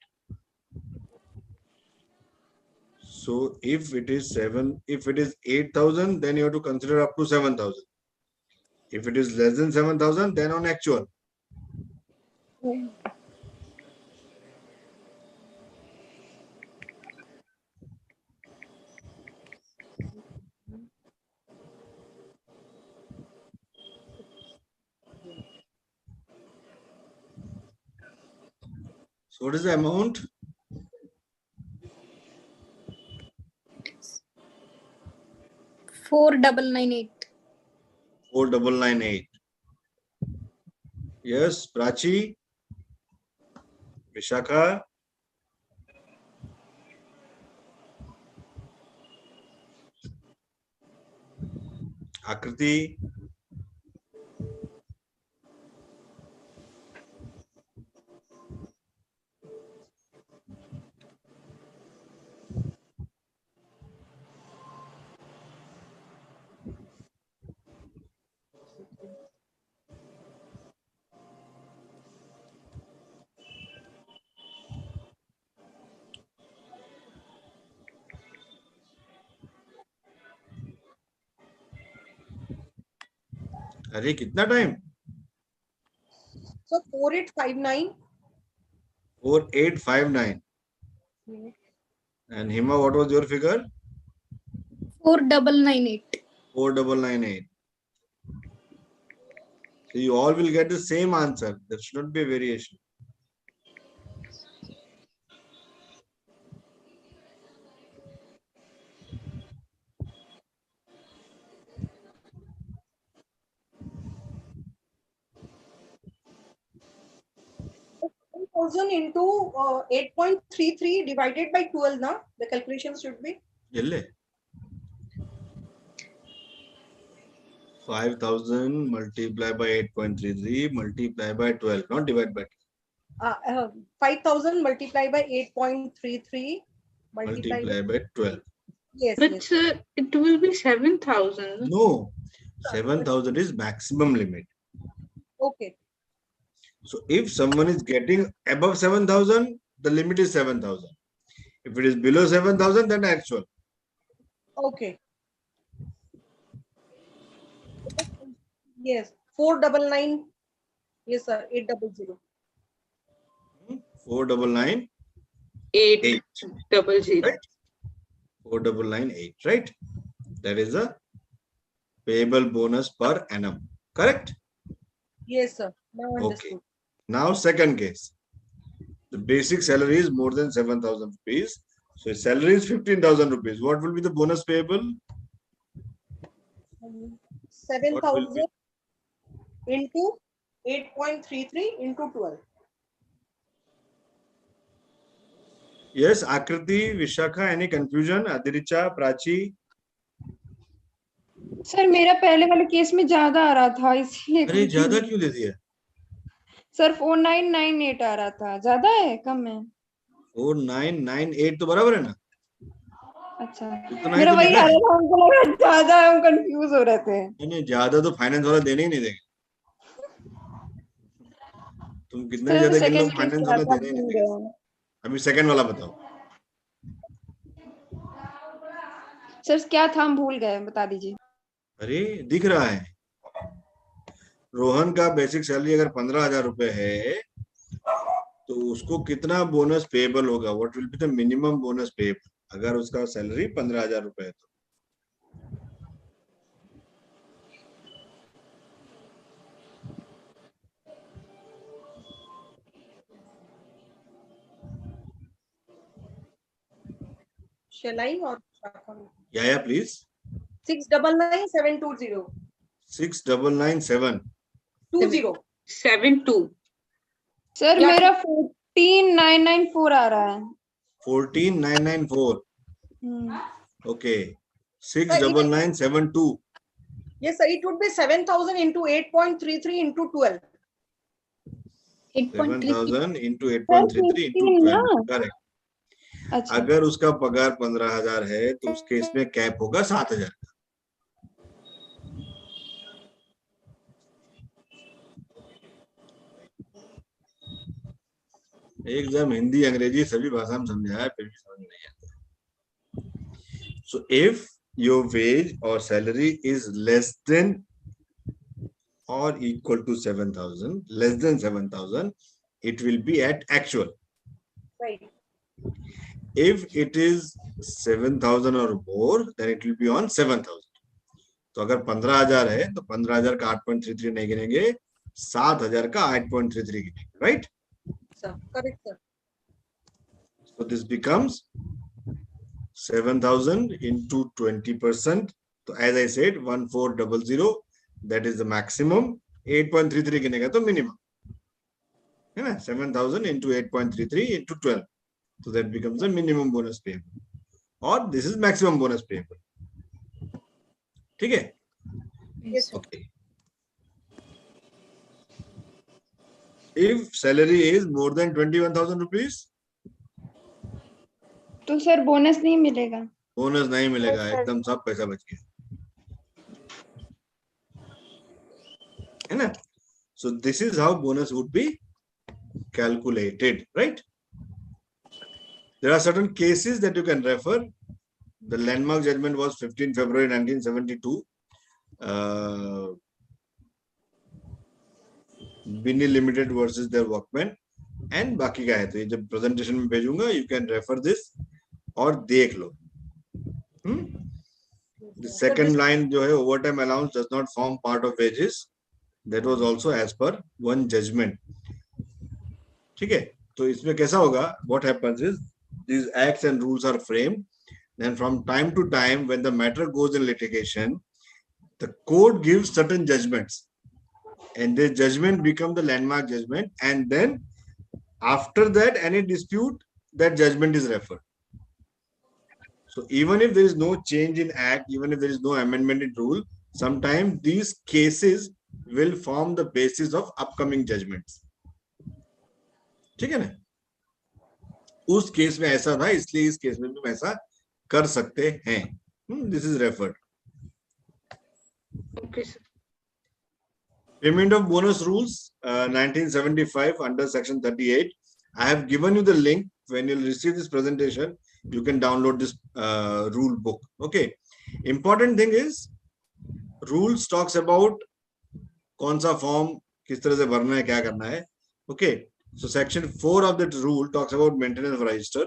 So if it is 8,000, then you have to consider up to 7,000. If it is less than 7,000, then on actual. So what is the amount? 4,998. 4,998. Yes, Prachi, Vishakha. Akriti. अरे कितना time? So 4859. 4859. And Hima, what was your figure? 4998. 4998. So you all will get the same answer. There should not be a variation. Thousand into 8.33 divided by 12, na? The calculation should be. 5,000 multiplied by 8.33 multiplied by 12, not divide by 5,000 multiplied by 8.33 multiplied by 12. Yes, But yes. sir, it will be 7,000. No, 7,000 is maximum limit. Okay. So if someone is getting above 7,000, the limit is 7,000. If it is below 7,000, then actual. Okay. Yes. 499. Yes, sir. 800. 499. 800. Right? 4998, right? That is a payable bonus per annum. Correct? Yes, sir. Now Okay. understood. Now, second case. The basic salary is more than 7,000 rupees. So, his salary is 15,000 rupees. What will be the bonus payable? 7,000 into 8.33 into 12. Yes, Akriti, Vishakha, any confusion? Adiricha, Prachi? Sir मेरा पहले वाले case में ज्यादा आ रहा था इसलिए अरे ज्यादा क्यों दे दिया? सर 4998 आ रहा था. ज्यादा है कम है? 4998 तो बराबर है ना? अच्छा उतना ही मेरा तो वही लिखा आ है. रहा था, हमको लगा ज्यादा है, हम कंफ्यूज हो रहे थे. नहीं ज्यादा तो फाइनेंस वाला देने ही नहीं देगा. तुम कितना भी ज्यादा गिन लो, फाइनेंस वाला देने ही नहीं देगा. अभी सेकंड वाला बताओ. सर क्या था, हम भूल गए, बता दीजिए. अरे दिख रहा है. रोहन का बेसिक सैलरी अगर 15,000 रुपए है तो उसको कितना बोनस पेएबल होगा? What will be the minimum bonus payable अगर उसका सैलरी 15,000 रुपए है तो? Shall I or? Yeah, please. 699,720. 6,997. 20. 72. Sir या- मेरा 14,994 आ रहा है. 14,994. Okay. 6,972. Yes, sir. It would be 7,000 into 8.33 into 12. 8.33. 7,000 into 8.33 into 12. Correct. अच्छा अगर उसका पगार 15,000 है तो उसके इसमें कैप होगा 7,000. एग्जाम हिंदी अंग्रेजी सभी भाषा में समझाया फिर भी समझ नहीं आता. So if your wage or salary is less than or equal to 7,000, less than 7,000, it will be at actual. Right. If it is 7,000 or more, then it will be on 7,000. तो अगर 15,000 है तो 15,000 का 8.33 नहीं गिनेंगे, 7,000 का 8.33 गिनेंगे, right? Sir, correct, sir. So this becomes 7,000 into 20%. So as I said, 1400, that is the maximum. 8.33 गिनेगा तो minimum, है ना? 7,000 into 8.33 into 12. So that becomes the minimum bonus payable. Or this is maximum bonus payable. ठीक है? Yes, sir. Okay. If salary is more than 21,000 rupees, तो sir bonus नहीं मिलेगा? Bonus नहीं मिलेगा, Yes, sir. एकदम सब पैसा बच गया, है ना? So this is how bonus would be calculated, right? There are certain cases that you can refer. The landmark judgment was 15 February 1972. Binny Limited versus their workmen. And बाकी का है तो ये जब प्रेजेंटेशन में भेजूंगा यू कैन रेफर दिस और देख लो. The second line जो है overtime allowance does not form part of wages. That was also as per one judgment. ठीक है, तो इसमें कैसा होगा? What happens is these acts and rules are framed. Then from time to time, when the matter goes in litigation, the court gives certain judgments, and the judgment become the landmark judgment. And then after that, any dispute, that judgment is referred. So even if there is no change in act, even if there is no amendment in rule, sometimes these cases will form the basis of upcoming judgments. ठीक है ना? उस case में ऐसा था, इसलिए इस case में भी ऐसा कर सकते हैं. This is referred. Okay, sir. Payment of bonus rules, 1975 under section 38. I have given you the link. When you receive this presentation, you can download this rule book. Okay. Important thing is, rules talks about कौन सा form किस तरह से भरना है, क्या करना है. Okay. So section 4 of that rule talks about maintenance of register.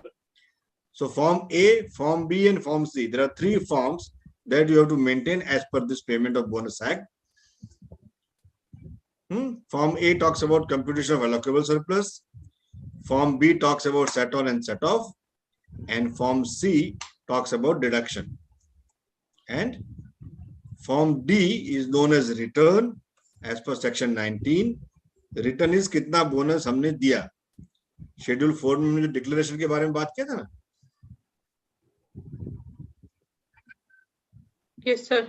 So form A, form B, and form C. There are 3 forms that you have to maintain as per this Payment of Bonus Act. Form A talks about computation of allocable surplus. Form B talks about set on and set off. And Form C talks about deduction. And Form D is known as return as per section 19. Return is कितना bonus हमने दिया. Schedule 4 में हमने जो declaration के बारे में बात किया था ना. Yes, sir.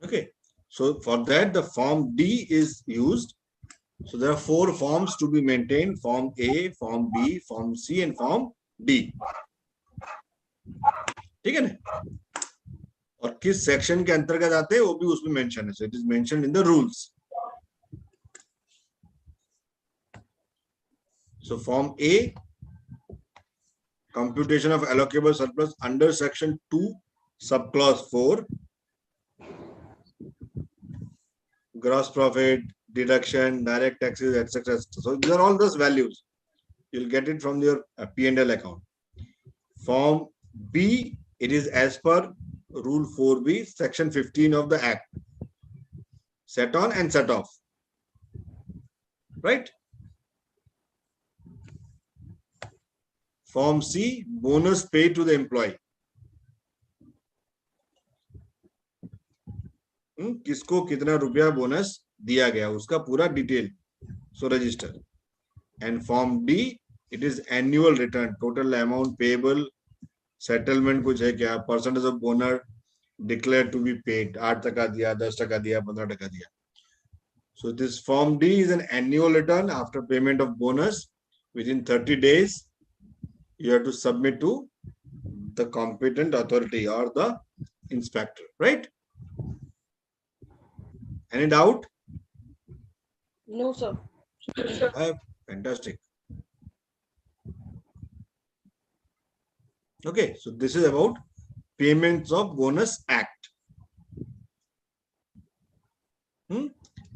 Okay. So for that, the Form D is used. So there are 4 forms to be maintained: Form A, Form B, Form C, and Form D. ठीक है ना? और किस सेक्शन के अंतर्गत आते हैं वो भी उसमें मेंशन है. So it is mentioned in the rules. So Form A, computation of allocable surplus under section 2, subclause 4. Gross profit, deduction, direct taxes, etc. So these are all those values. You'll get it from your P&L account. Form B, it is as per Rule 4B, Section 15 of the Act. Set on and set off. Right? Form C, bonus paid to the employee. किसको कितना रुपया bonus दिया गया उसका पूरा detail. So register. And Form D, it is annual return, total amount payable, settlement कुछ है क्या, percentage of bonus declared to be paid, 8% दिया, 10% दिया, 15% दिया. So this Form D is an annual return after payment of bonus. Within 30 days, you have to submit to the competent authority or the inspector, right? Any doubt? No, sir. Fantastic. Okay, so this is about Payments of Bonus Act.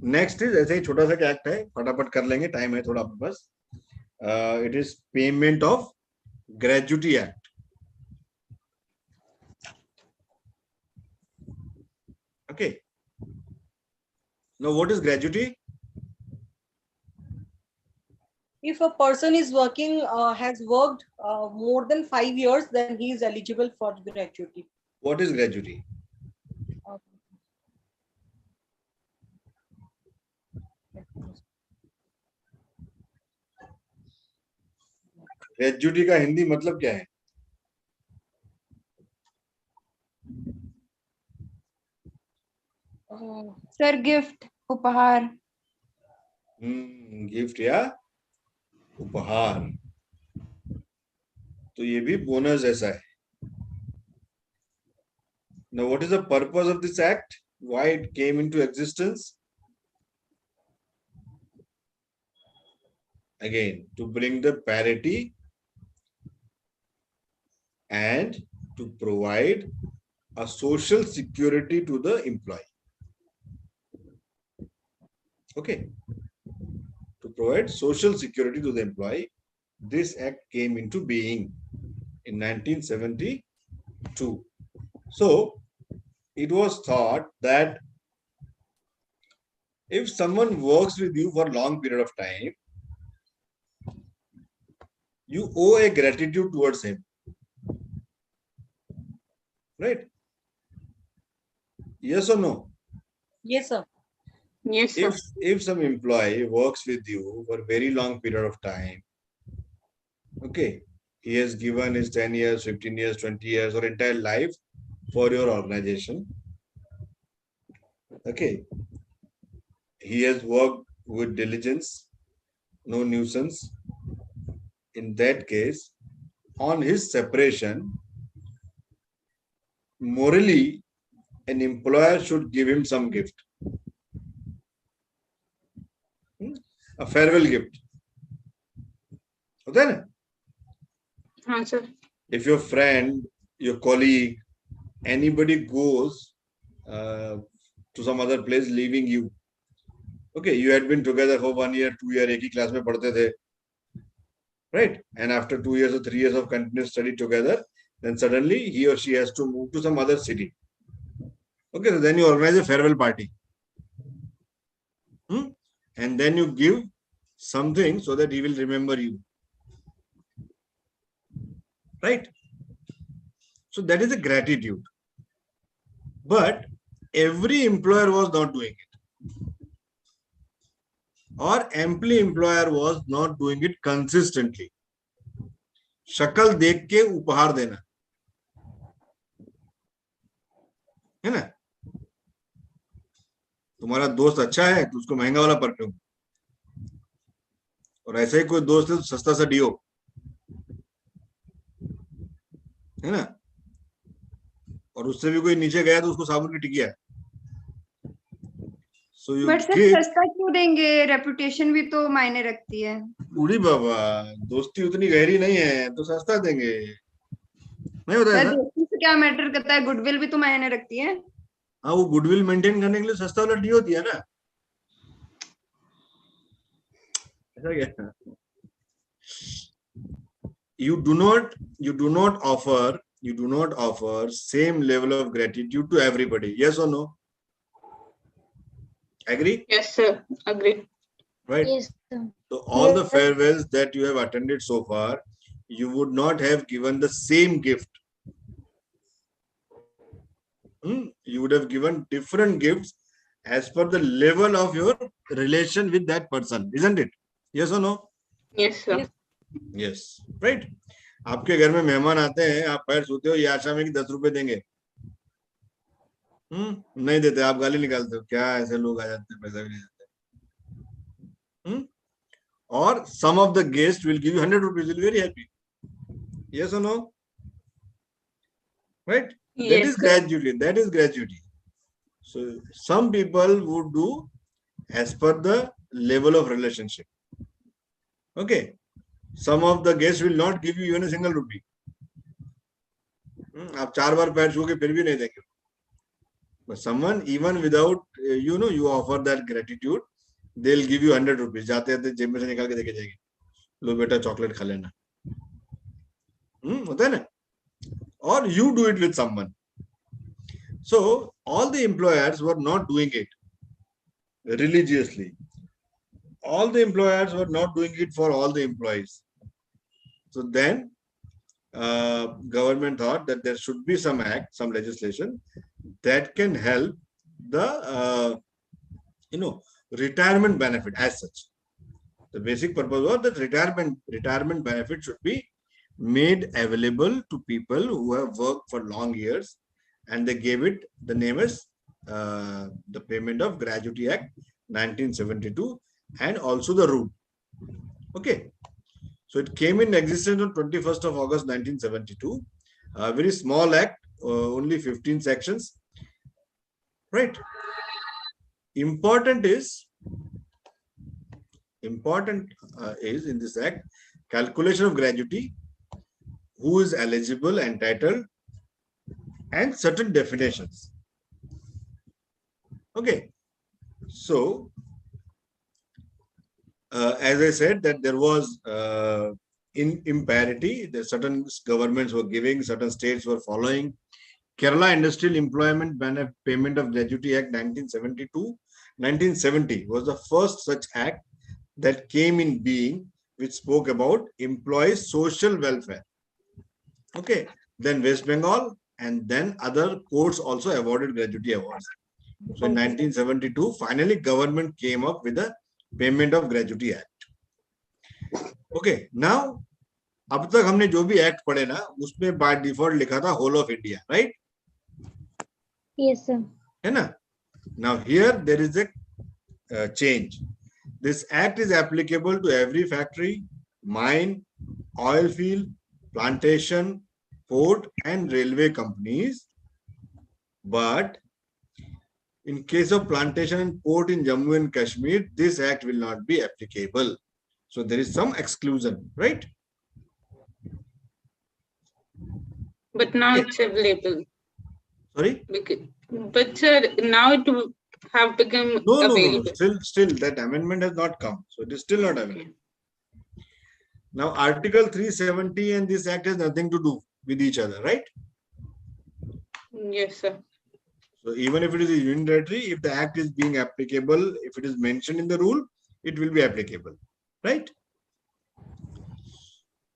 Next is ऐसे ही छोटा सा act है, फटाफट कर लेंगे, time है थोड़ा अपने पास. It is Payment of Gratuity Act. Okay. Now, what is gratuity? If a person is working, has worked more than 5 years, then he is eligible for gratuity. What is gratuity? Gratuity का हिंदी मतलब क्या है? Sir gift, उपहार. Gift या उपहार. तो ये भी बोनस जैसा है. Now, what is the purpose of this act? Why it came into existence? Again, to bring the parity and to provide a social security to the employee. Okay. To provide social security to the employee. This act came into being in 1972. So it was thought that if someone works with you for a long period of time, you owe a gratitude towards him. Right? Yes or no? Yes, sir. Yes, sir. If some employee works with you for a very long period of time, okay, he has given his 10 years, 15 years, 20 years, or entire life for your organization. Okay, he has worked with diligence, no nuisance. In that case, on his separation, morally, an employer should give him some gift. A farewell gift. Okay? Sir. If your friend, your colleague, anybody goes to some other place leaving you, okay, you had been together for 1 year, 2 years, एक ही class में पढ़ते थे, right? And after 2 years or 3 years of continuous study together, then suddenly he or she has to move to some other city. Okay, so then you organize a farewell party. And then you give something so that he will remember you. Right? So that is a gratitude. But every employer was not doing it. Or every employer was not doing it consistently. शक्ल देख के उपहार देना है ना. तुम्हारा दोस्त अच्छा है तो उसको महंगा वाला परफ्यूम, और ऐसे ही कोई दोस्त है तो सस्ता सा डियो, है ना, और उससे भी कोई नीचे गया तो उसको साबुन की टिकिया. So you but sir give, सस्ता क्यों देंगे, रेपुटेशन भी तो मायने रखती है. बूढ़ी बाबा, दोस्ती उतनी गहरी नहीं है तो सस्ता देंगे, नहीं होता है सर ना. दोस्ती से क्या मैटर करता है, गुडविल भी तो मायने रखती है. हाँ, वो गुडविल मेंटेन करने के लिए सस्ता वाला डियो दिया ना. ऐसा क्या? You do not offer same level of gratitude to everybody. Yes or no? Agree? Yes, sir. Agree. Right? Yes, sir. So all the Yes. farewells that you have attended so far, you would not have given the same gift. You would have given different gifts as per the level of your relation with that person, isn't it? Yes or no? Yes, sir. Yes. Yes. Right? आपके घर में मेहमान आते हैं, आप पैर छूते हो ये आशा में कि 10 रुपए देंगे, नहीं देते, आप गाली निकालते हो, क्या ऐसे लोग आ जाते हैं पैसा भी नहीं देते. Or some of the guests will give you 100 rupees, will be very happy. Yes or no? Right? That Yes, is sir. gratuity. That is gratuity. So some people would do as per the level of relationship. Okay. Some of the guests will not give you even a single rupee. आप 4 बार पैर छू के फिर भी नहीं देंगे. But someone, even without, you offer that gratitude, they'll give you 100 rupees. जाते जाते जेब में से निकाल के देके जाएंगे, लो बेटा चॉकलेट खा लेना. होता है ना? Or you do it with someone. So all the employers were not doing it religiously. All the employers were not doing it for all the employees. So then government thought that there should be some act, some legislation that can help the retirement benefit as such. The basic purpose was that retirement benefit should be made available to people who have worked for long years, and they gave it the name as the Payment of Gratuity Act 1972, and also the rule. Okay, so it came in existence on 21st of August 1972. A very small act, only 15 sections. Right. Important is in this act calculation of gratuity, who is eligible, entitled, and certain definitions. Okay, so as I said, that there was in imparity. There certain governments were giving, certain states were following. Kerala Industrial Employment Payment of Gratuity Act 1970 was the first such act that came in being, which spoke about employees' social welfare. Okay, then West Bengal and then other courts also awarded gratuity awards. So in 1972, finally government came up with the Payment of Gratuity Act. Okay, now अब तक हमने जो भी act पढ़े ना उसमें bye default लिखा था whole of India, right? Yes, sir. है ना? Now here there is a change. This act is applicable to every factory, mine, oil field, plantation, port and railway companies. But in case of plantation and port in Jammu and Kashmir, this act will not be applicable. So there is some exclusion, right? But now it's available. Sorry? But sir, now it will have become available. Still that amendment has not come. So it is still not available. Now Article 370 and this act has nothing to do with each other, right? Yes, sir. So even if it is unilaterally, if the act is being applicable, if it is mentioned in the rule, it will be applicable, right?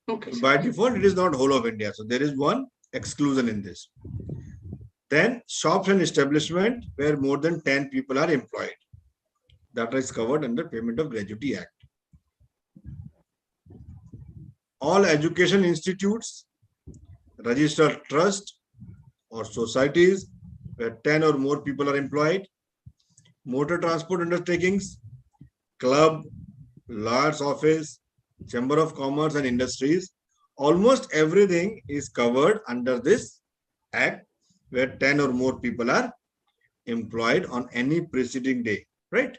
Okay. So by default, it is not whole of India. So there is one exclusion in this. Then shops and establishment where more than 10 people are employed. That is covered under Payment of Gratuity Act. All education institutes, registered trust or societies where 10 or more people are employed, motor transport undertakings, club, lawyer's office, chamber of commerce and industries, almost everything is covered under this act where 10 or more people are employed on any preceding day, right?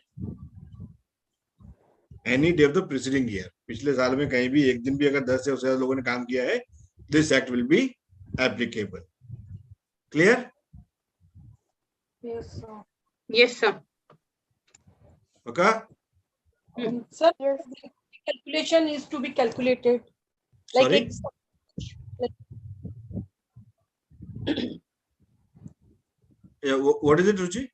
Any day of the preceding year. पिछले साल में कहीं भी एक दिन भी अगर 10 से उससे ज्यादा लोगों ने काम किया है, this act will be applicable. Clear? Yes, sir. Yes, sir. Okay? Sir, Yes. the calculation is to be calculated. Like Sorry? it's Yeah, what is it, Ruchi?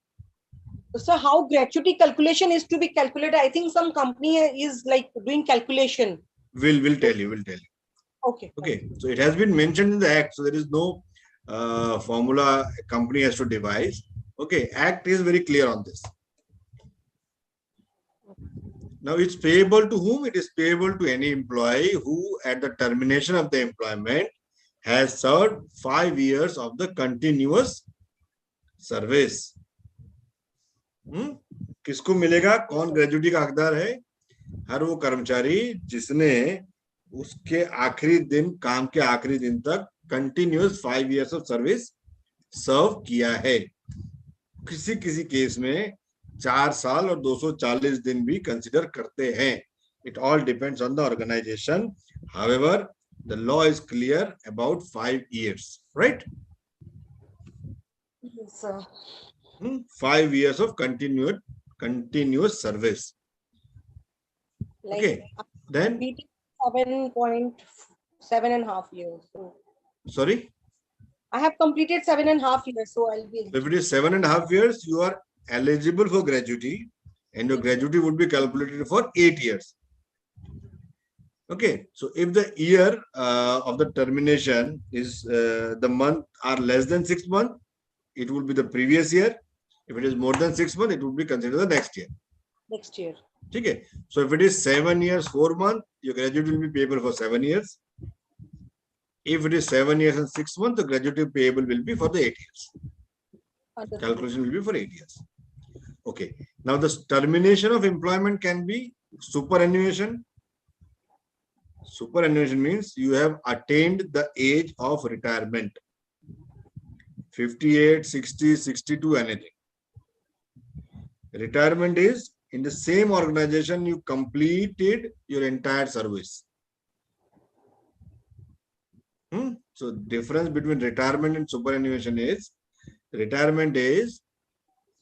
so how gratuity calculation is to be calculated? I think some company is like doing calculation. We'll tell you. Okay. Okay, so it has been mentioned in the act, so there is no formula a company has to devise. Okay, act is very clear on this. Now it's payable to whom? It is payable to any employee who at the termination of the employment has served 5 years of the continuous service. किसको मिलेगा? कौन gratuity का हकदार है? हर वो कर्मचारी जिसने उसके आखिरी दिन, काम के आखिरी दिन तक कंटिन्यूअस 5 years ऑफ सर्विस सर्व किया है. किसी किसी केस में 4 साल और 240 दिन भी कंसिडर करते हैं. It all depends on the organization. However, the law is clear about 5 years, right? Yes, sir. 5 years of continuous service. Like Okay, then 7.7.5 years. So sorry, I have completed 7.5 years, so I'll be. if it is 7.5 years, you are eligible for gratuity, and your gratuity would be calculated for 8 years. Okay, so if the year of the termination is the month are less than 6 months, it will be the previous year. If it is more than 6 months, it will be considered the next year. Next year. Okay, so if it is 7 years 4 months, your gratuity will be payable for 7 years. If it is 7 years and 6 months, the gratuity payable will be for the 8 years. Understood. Calculation will be for 8 years. Okay, now the termination of employment can be superannuation. Superannuation means you have attained the age of retirement. 58, 60, 62, anything. Retirement is in the same organization you completed your entire service. So difference between retirement and superannuation is, retirement is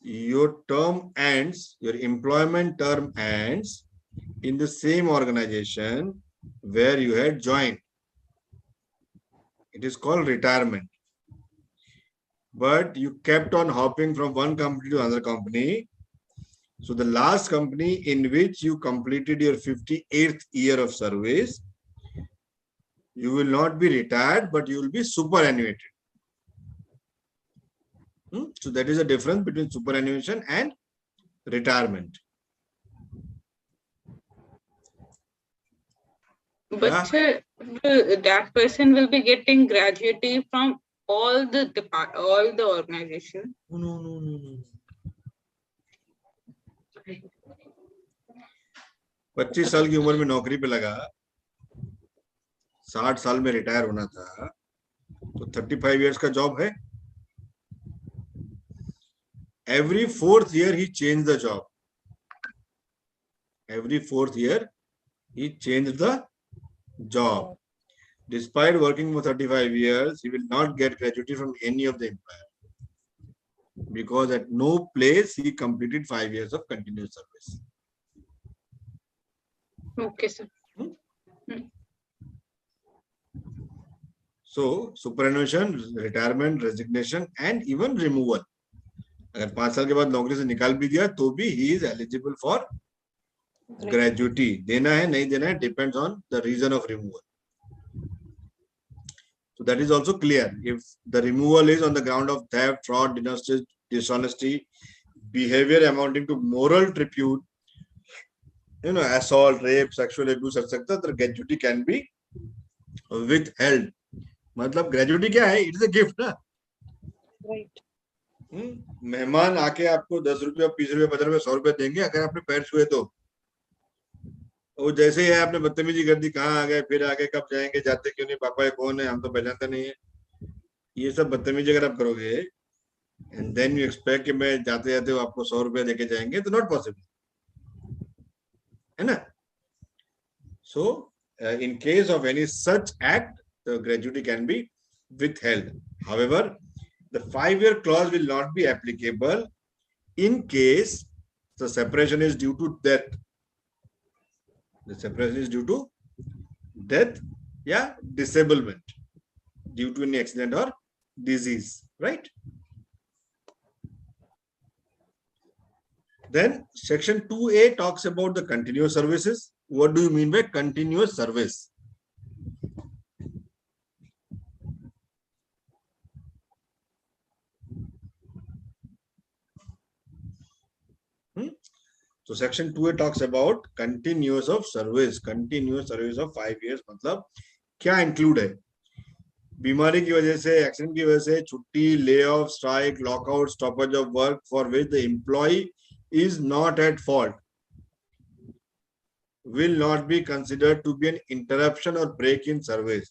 your term ends, your employment term ends, in the same organization where you had joined. It is called retirement. But you kept on hopping from one company to another company. So the last company in which you completed your 58th year of service, you will not be retired, but you will be superannuated. So that is the difference between superannuation and retirement. But that person will be getting gratuity from all the organization. No. 25 साल की उम्र में नौकरी पे लगा, 60 साल में retire होना था, तो 35 years का जॉब है. Every 4th year he changed the job. Every 4th year he changed the job. Despite working for 35 years, he will not get gratuity from any of the employer, because at no place he completed 5 years of continuous service. Okay, sir. So superannuation, retirement, resignation, and even removal. अगर 5 साल के बाद नौकरी से निकाल भी दिया तो भी he is eligible for gratuity. देना है नहीं देना है depends on the reason of removal. So that is also clear. If the removal is on the ground of theft, fraud, dishonesty, behavior amounting to moral tribute, assault, rape, sexual abuse, etc., the gratuity can be withheld. मतलब gratuity क्या है? It is a gift, ना? Right. मेहमान आके आपको 10 रुपये, 20 रुपये, 50 रुपये, 100 रुपये देंगे अगर आपने पैर छुए तो. वो जैसे ही है आपने बदतमीजी कर दी, कहाँ आ गए, फिर आगे कब जाएंगे, जाते क्यों नहीं, पापा ये कौन है, हम तो पहचानते नहीं है, ये सब बदतमीजी अगर आप करोगे एंड देन यू एक्सपेक्ट कि मैं जाते जाते वो आपको 100 रुपया देके जाएंगे, तो नॉट पॉसिबल है ना. So in case of any such act the gratuity can be withheld. However, the 5-year clause will not be applicable in case the separation is due to death. The separation is due to death, disablement, due to any accident or disease, right? Then section 2A talks about the continuous services. What do you mean by continuous service? So section 2A talks about continuous of service. Continuous service of 5 years मतलब क्या include है? बीमारी की वजह से, accident की वजह से, छुट्टी, lay off, strike, lockout, stoppage of work for which the employee is not at fault will not be considered to be an interruption or break in service.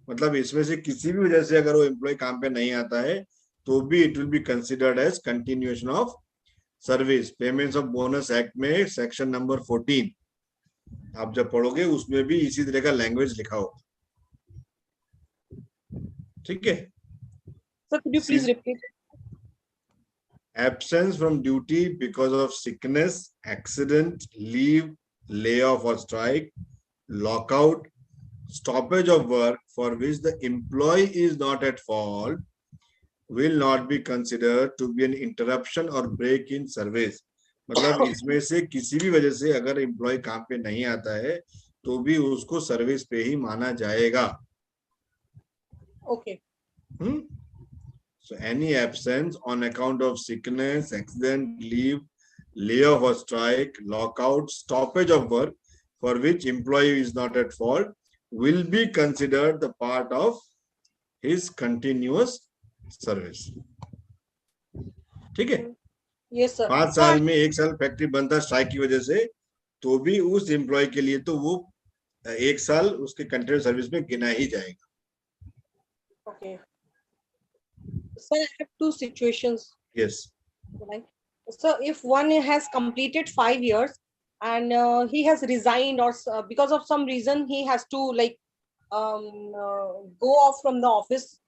मतलब इसमें से किसी भी वजह से अगर वो एम्प्लॉय काम पे नहीं आता है तो भी it will be considered as continuation of service. Payments of bonus act में सेक्शन नंबर 14 आप जब पढ़ोगे उसमें भी इसी तरह का लैंग्वेज लिखा हो. ठीक है. Sir, could you please repeat? Absence from duty because of sickness, accident, leave, layoff or strike, lockout, stoppage of work for which the employee is not at fault will not be considered to be an interruption or break in service. मतलब इसमें से किसी भी वजह से अगर employ काम पे नहीं आता है तो भी उसको सर्विस पे ही माना जाएगा. Okay. So any absence on account of sickness, accident, leave, layoff or strike, lockout, stoppage of work for which employee is not at fault will be considered the part of his continuous service. ठीक है. Yes, sir. 5 साल में 1 साल factory बंद था strike की वजह से तो भी उस एम्प्लॉय के लिए तो वो 1 साल उसके कंटिन्यूस सर्विस में गिना ही जाएगा. Okay. Sir, I have two situations. Yes. Right. So if one has completed 5 years and he has resigned or because of some reason he has to go off from the office,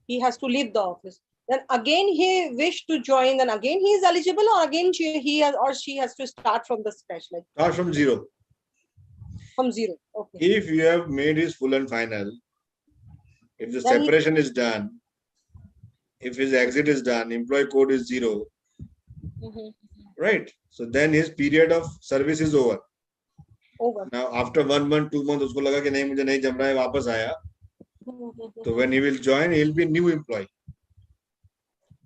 he has to leave the office. Then again he wished to join, then again he is eligible, or again he has or she has to start from the scratch, like Start from zero. From zero. Okay. If you have made his full and final, if the Then separation is done, if his exit is done, employee code is 0, Mhm. right? So then his period of service is over. Over. Now after 1 month, 2 months, उसको लगा कि नहीं मुझे नहीं जम रहा है, वापस आया. So when he will join, he will be new employee.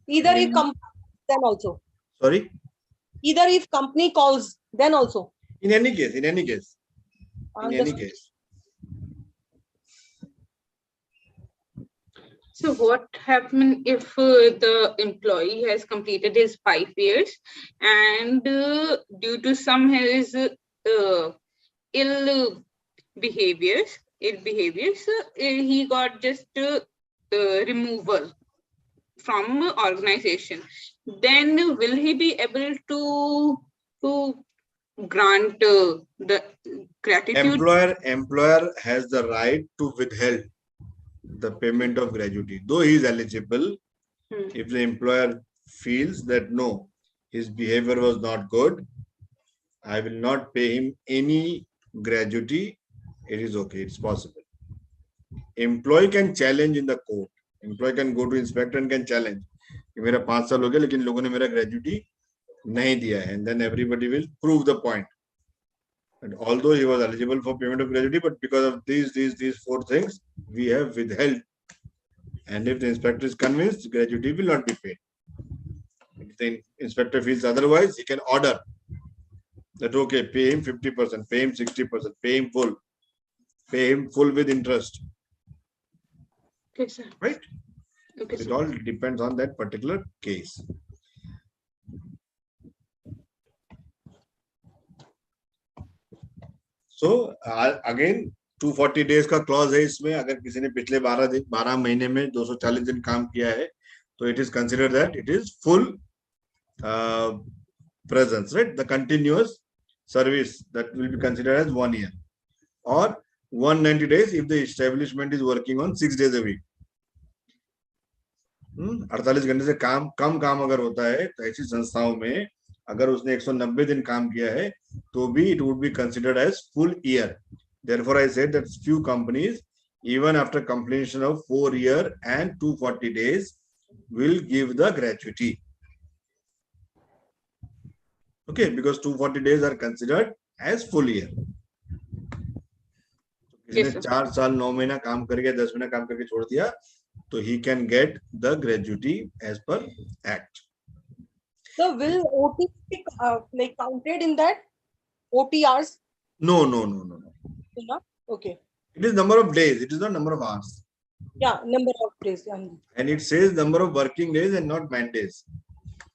Either if company, then also. Sorry. Either if company calls, then also. In any case, in any case. So what happens if the employee has completed his 5 years and due to some his ill behaviors, he got just removal from organization. Then will he be able to grant the gratitude? Employer has the right to withhold the payment of gratuity, though he is eligible. If the employer feels that no, his behavior was not good, I will not pay him any gratuity, it is okay, it's possible. Employee can challenge in the court. Employee can go to inspector and can challenge. मेरा 5 साल हो गया लेकिन लोगों ने मेरा gratuity नहीं दिया है, and then everybody will prove the point. And although he was eligible for payment of gratuity, but because of these 4 things, we have withheld. And if the inspector is convinced, gratuity will not be paid. If the inspector feels otherwise, he can order that okay, pay him 50%, pay him 60%, pay him full with interest. Okay, sir. Right? Okay, It sir. all depends on that particular case. So again 240 days का clause है इसमें. अगर किसी ने पिछले 12 महीने में 240 दिन काम किया है, तो it is considered that it is full presence, right? The continuous service, that will be considered as 1 year, or 190 days if the establishment is working on 6 days a week. 48 घंटे से कम काम अगर होता है तो ऐसी संस्थाओं में अगर उसने 190 दिन काम किया है तो भी it would be considered as full year. Therefore, I said that few companies, even after completion of 4 year and 240 days, will give the gratuity. Okay, because 240 days are considered as full year. Yes, किसने sir. 4 साल 9 महीना काम करके 10 महीना काम करके छोड़ दिया, तो he can get the gratuity as per Act. So will OT be like counted in that? OTRs? No. Not? Okay. It is number of days. It is not number of hours. Yeah, number of days. And it says number of working days and not man days.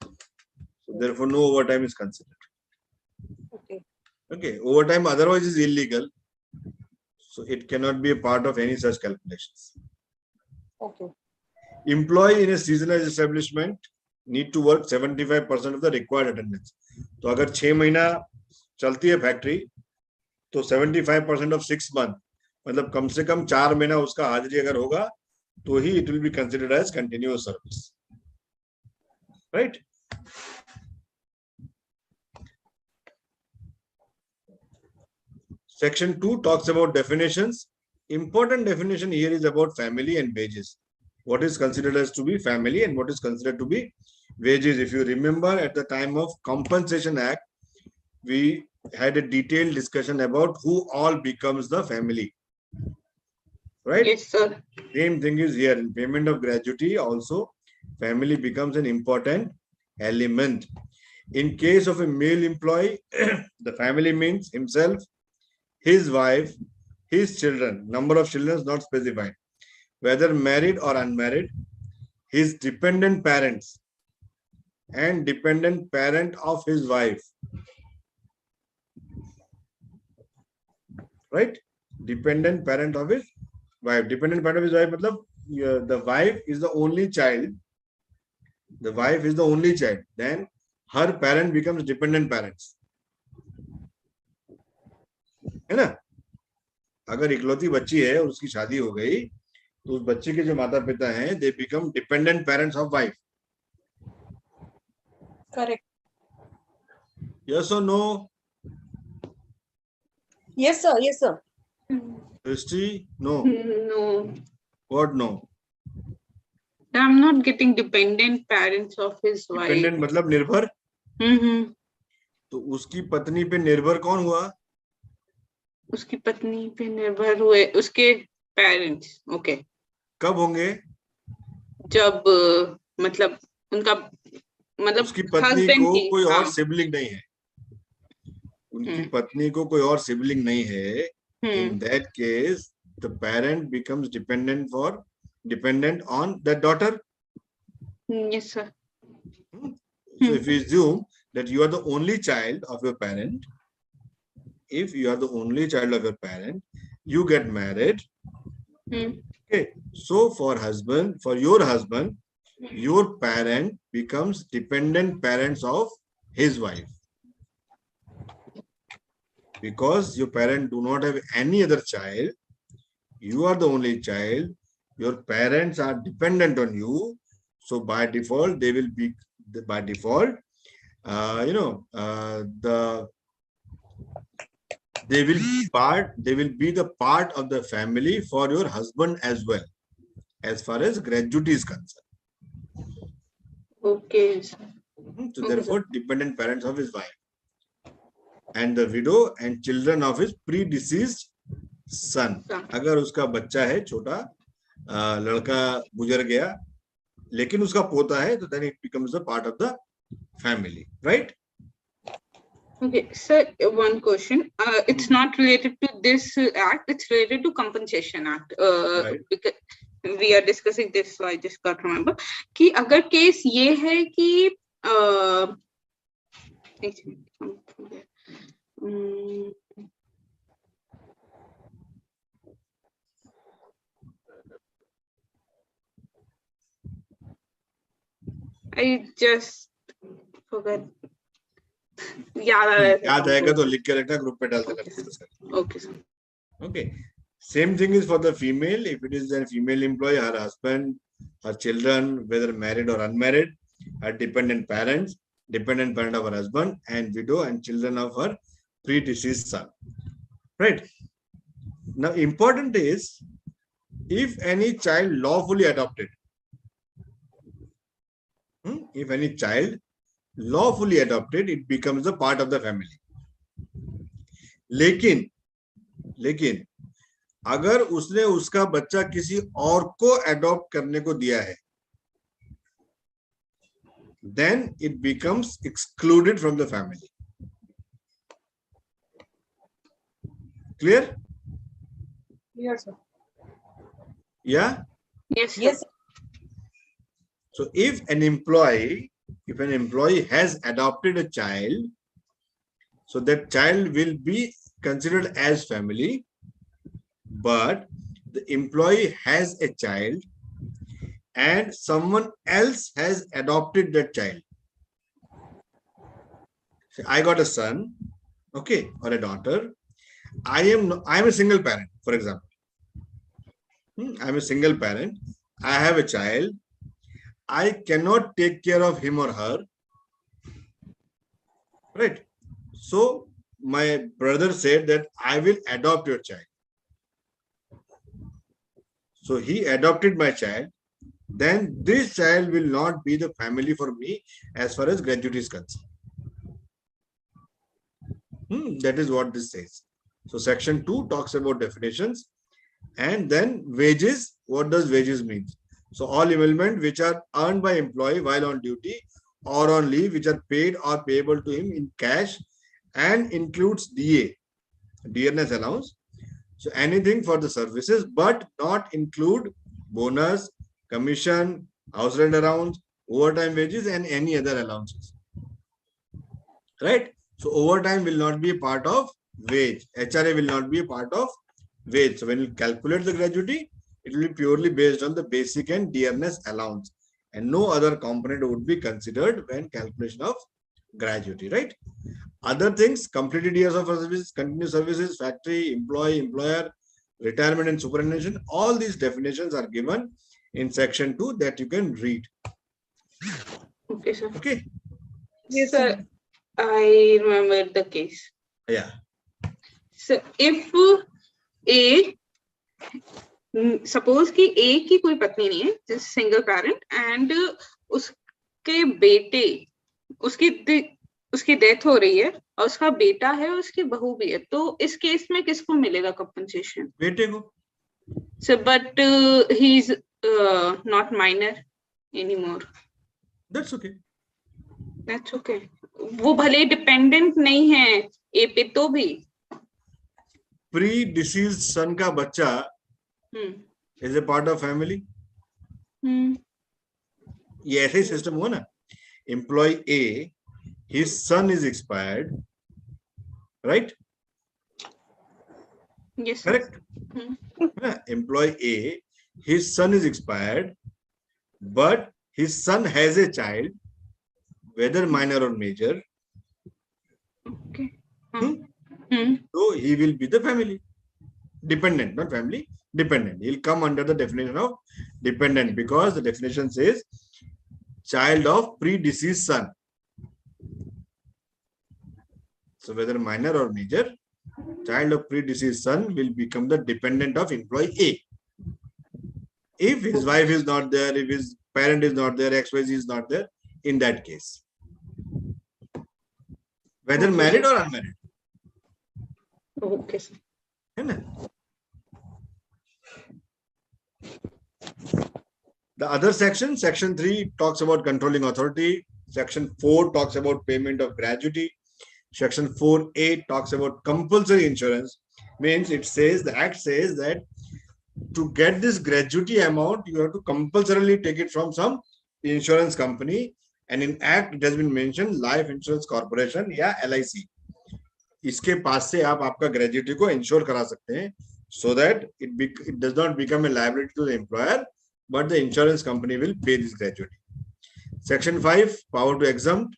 So therefore, no overtime is considered. Okay. Okay. Overtime otherwise is illegal. So it cannot be a part of any such calculations. Okay. Employee in a seasonal establishment need to work 75% of the required attendance. तो अगर 6 महीना चलती है factory तो 75% of 6 month, मतलब कम से कम 4 महीना उसका हाजिरी अगर होगा तो ही it will be considered as continuous service. Right? Section 2 talks about definitions. Important definition here is about family and wages. What is considered as to be family and what is considered to be wages. If you remember, at the time of Compensation Act, we had a detailed discussion about who all becomes the family. Right? Yes, sir. Same thing is here. In payment of gratuity also, family becomes an important element. In case of a male employee, the family means himself, his wife, his children. Number of children is not specified, whether married or unmarried, his dependent parents and dependent parent of his wife. Right? Dependent parent of his wife. Dependent parent of his wife, matlab, the wife is the only child. The wife is the only child. Then her parent becomes dependent parents. है ना? अगर इकलौती बच्ची है और उसकी शादी हो गई तो उस बच्चे के जो माता पिता हैं they become dependent parents of wife. Correct. Yes or no? Yes, sir. Yes, sir. Christy, no. No, What no? I'm not getting dependent parents of his wife. Dependent मतलब निर्भर. हम्म तो उसकी पत्नी पे निर्भर कौन हुआ? उसकी पत्नी पे निर्भर हुए उसके पेरेंट्स. ओके. कब होंगे? जब मतलब उनका मतलब उसकी पत्नी हस्बैंड को की. कोई और हाँ. सिबलिंग नहीं है. उनकी पत्नी को कोई और सिबलिंग नहीं है. In that case, the parent becomes dependent on the daughter. Yes, sir. So if we assume that you are the only child of your parent, if you are the only child of your parent, you get married. Okay. So for your husband, your parent becomes dependent parents of his wife. Because your parent do not have any other child, you are the only child, your parents are dependent on you, so by default they will be they will be the part of the family for your husband as well, as far as gratuity is concerned. Okay. So therefore dependent parents of his wife and the widow and children of his predeceased son. अगर उसका बच्चा है छोटा, लड़का गुजर गया लेकिन उसका पोता है, तो then it becomes a part of the family, right? Okay, sir, one question. It's not related to this act, it's related to Compensation Act. Right. Because we are discussing this, so I just got to remember कि अगर case ये है कि I just forgot. याद आएगा तो लिख के रखना, ग्रुप पे डाल देना, डिस्कस करना. Okay, sir. Okay. Same thing is for the female. If it is a female employee, her husband, her children, whether married or unmarried, her dependent parent of her husband, and widow and children of her predeceased son. Right. Now, important is if any child lawfully adopted, if any child lawfully adopted, it becomes a part of the family. लेकिन अगर उसने उसका बच्चा किसी और को adopt करने को दिया है, then it becomes excluded from the family. Clear? Yes, sir. Yeah? Yes, sir. Yes. So if an employee has adopted a child, so that child will be considered as family, but the employee has a child and someone else has adopted that child. So I got a son, okay, or a daughter. I am a single parent, for example. I'm a single parent. I have a child. I cannot take care of him or her. Right. So my brother said that I will adopt your child. So he adopted my child. Then this child will not be the family for me as far as gratuity is concerned. That is what this says. So section 2 talks about definitions. And then wages. What does wages mean? So all emolument which are earned by employee while on duty or on leave, which are paid or payable to him in cash and includes DA, dearness allowance. So anything for the services, but not include bonus, commission, house rent allowance, overtime wages, and any other allowances. Right? So overtime will not be a part of wage. HRA will not be a part of wage. So when you calculate the gratuity, it will be purely based on the basic and dearness allowance, and no other component would be considered when calculation of gratuity, right? Other things, completed years of service, continuous services, factory, employee, employer, retirement and superannuation, all these definitions are given in section 2 that you can read. Okay, sir. Okay. Yes, Sir, I remember the case. Yeah. So if A, suppose कि A की कोई पत्नी नहीं है, just single parent, and उसके बेटे, उसकी death हो रही है और उसका बेटा है और उसकी बहू भी है, तो इस केस में किसको मिलेगा कंपनसेशन? बेटे को. So but he's not minor anymore. That's okay. That's okay. वो भले डिपेंडेंट नहीं है ए पे तो भी. Pre-deceased son का बच्चा is a part of family. ये ऐसे ही सिस्टम हुआ ना. Employee A, his son is expired, right? Yes. Correct. Employee A, his son is expired, but his son has a child, whether minor or major. Okay. So he will be the family. Dependent, not family, dependent. He'll come under the definition of dependent because the definition says child of pre-deceased son. So whether minor or major, child of pre-deceased son will become the dependent of employee A. If his wife is not there, if his parent is not there, XYZ is not there, in that case. Whether married or unmarried. Okay. The other section, section 3 talks about controlling authority. Section 4 talks about payment of gratuity. Section 4A talks about compulsory insurance. Means it says, the act says that to get this gratuity amount, you have to compulsorily take it from some insurance company. And in act, it has been mentioned Life Insurance Corporation या LIC. इसके पास से आप आपका gratuity को insure करा सकते हैं, so that it does not become a liability to the employer, but the insurance company will pay this gratuity. Section 5, power to exempt.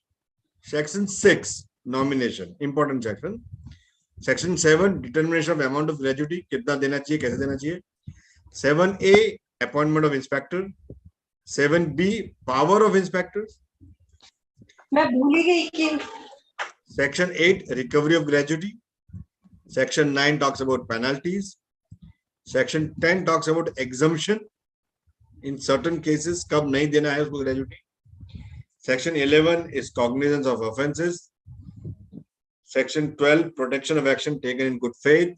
Section 6, nomination, important section. Section 7, determination of amount of gratuity, कितना देना चाहिए, कैसे देना चाहिए. 7A, appointment of inspector. 7B, power of inspectors. मैं भूल ही गई कि Section 8, recovery of gratuity. Section 9 talks about penalties. Section 10 talks about exemption. In certain cases, कब नहीं देना है उसको gratuity. Section 11 is cognizance of offences. Section 12, protection of action taken in good faith.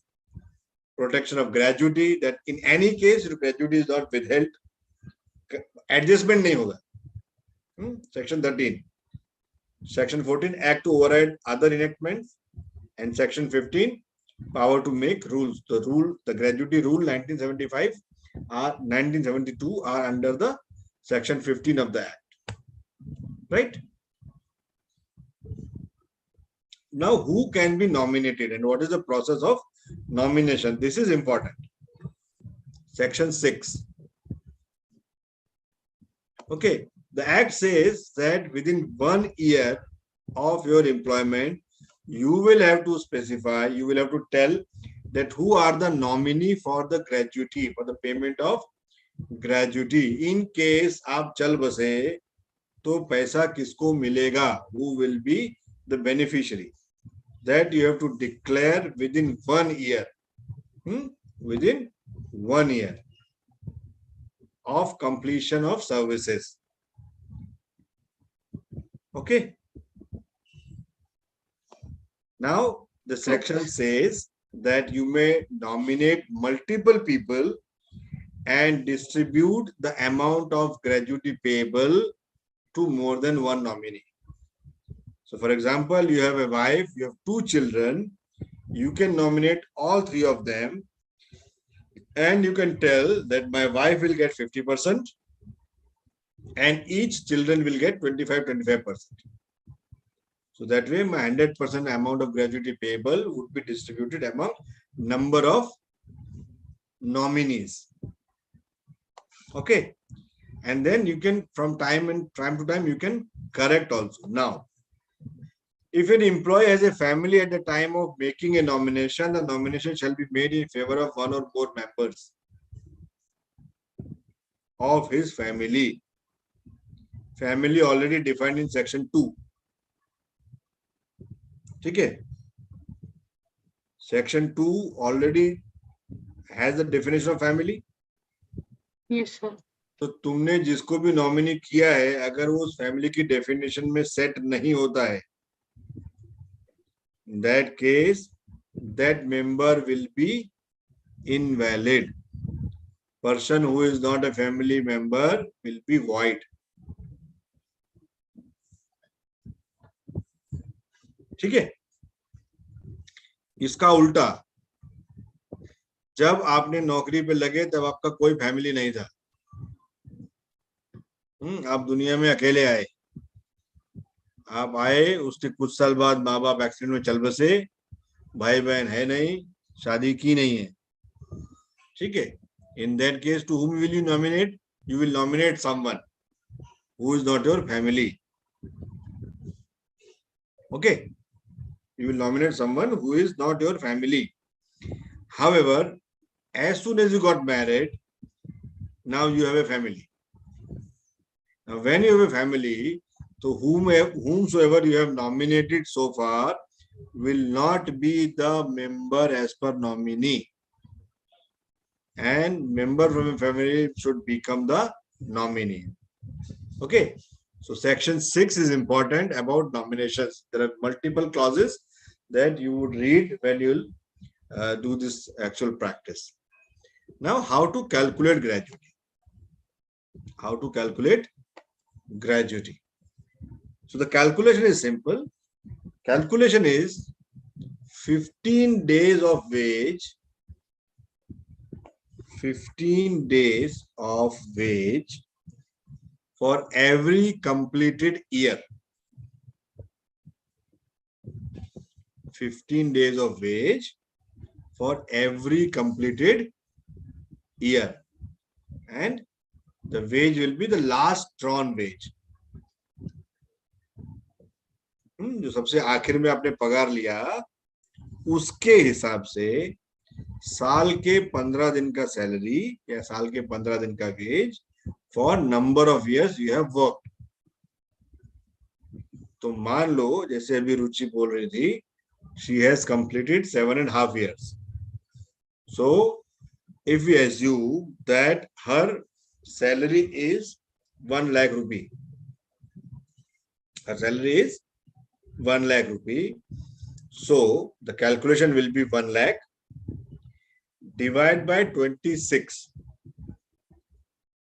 Protection of gratuity, that in any case, your gratuity is not withheld. Adjustment नहीं होगा. Section 13. Section 14, act to override other enactments. And Section 15, power to make rules. The gratuity rule 1975 or 1972 are under the Section 15 of the Act. Right? Now, who can be nominated and what is the process of nomination? This is important. Section 6. Okay. The Act says that within 1 year of your employment, you will have to specify, you will have to tell that who are the nominee for the gratuity, for the payment of gratuity. In case आप चल बसे, तो पैसा किसको मिलेगा? Who will be the beneficiary? That you have to declare within 1 year. Within 1 year of completion of services. Okay. Now, the section says that you may nominate multiple people and distribute the amount of gratuity payable to more than one nominee. So, for example, you have a wife, you have 2 children, you can nominate all 3 of them, and you can tell that my wife will get 50%, and each children will get 25%. So that way, my 100% amount of gratuity payable would be distributed among number of nominees. Okay, and then you can, from time to time, you can correct also. Now, if an employee has a family at the time of making a nomination, the nomination shall be made in favor of 1 or more members of his family. Family already defined in section 2. Okay. Section 2 already has the definition of family. Yes, sir. तो तुमने जिसको भी nominee किया है, अगर वो उस family की डेफिनेशन में सेट नहीं होता है, in that case that member will be invalid. Person who is not a family member will be void. ठीक है. इसका उल्टा, जब आपने नौकरी पे लगे तब आपका कोई फैमिली नहीं था. आप दुनिया में अकेले आए. आप आए, उसके कुछ साल बाद माँ बाप एक्सीडेंट में चल बसे, भाई बहन है नहीं, शादी की नहीं है. ठीक है. In that case, to whom will you nominate? You will nominate someone who is not your family. Okay. You will nominate someone who is not your family. However, as soon as you got married, now you have a family. Now, when you have a family, so whomsoever you have nominated so far will not be the member as per nominee. And member from a family should become the nominee. Okay. So section 6 is important about nominations. There are multiple clauses that you would read when you'll do this actual practice. Now, how to calculate gratuity? How to calculate gratuity? So the calculation is simple. Calculation is 15 days of wage. 15 days of wage for every completed year. 15 days of wage for every completed year. And the wage will be the last drawn wage. जो सबसे आखिर में आपने पगार लिया, उसके हिसाब से साल के 15 दिन का सैलरी या साल के 15 दिन का ways for number of years you have work. तो मान लो जैसे अभी रुचि बोल रही थी, she has completed 7.5 years. So if we assume that her salary is 1 lakh rupee, her salary is 1 lakh rupee. So the calculation will be 1 lakh divide by 26.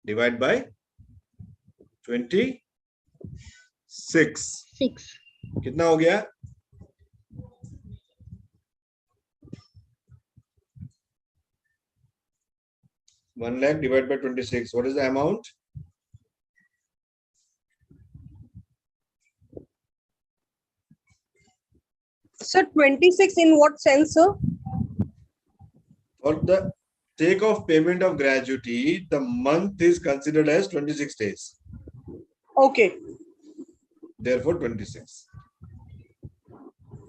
Divide by 26. 6. कितना हो गया? One lakh divided by 26. What is the amount? Sir, 26 in what sense, sir? For the sake of payment of gratuity, the month is considered as 26 days. Okay. Therefore, 26.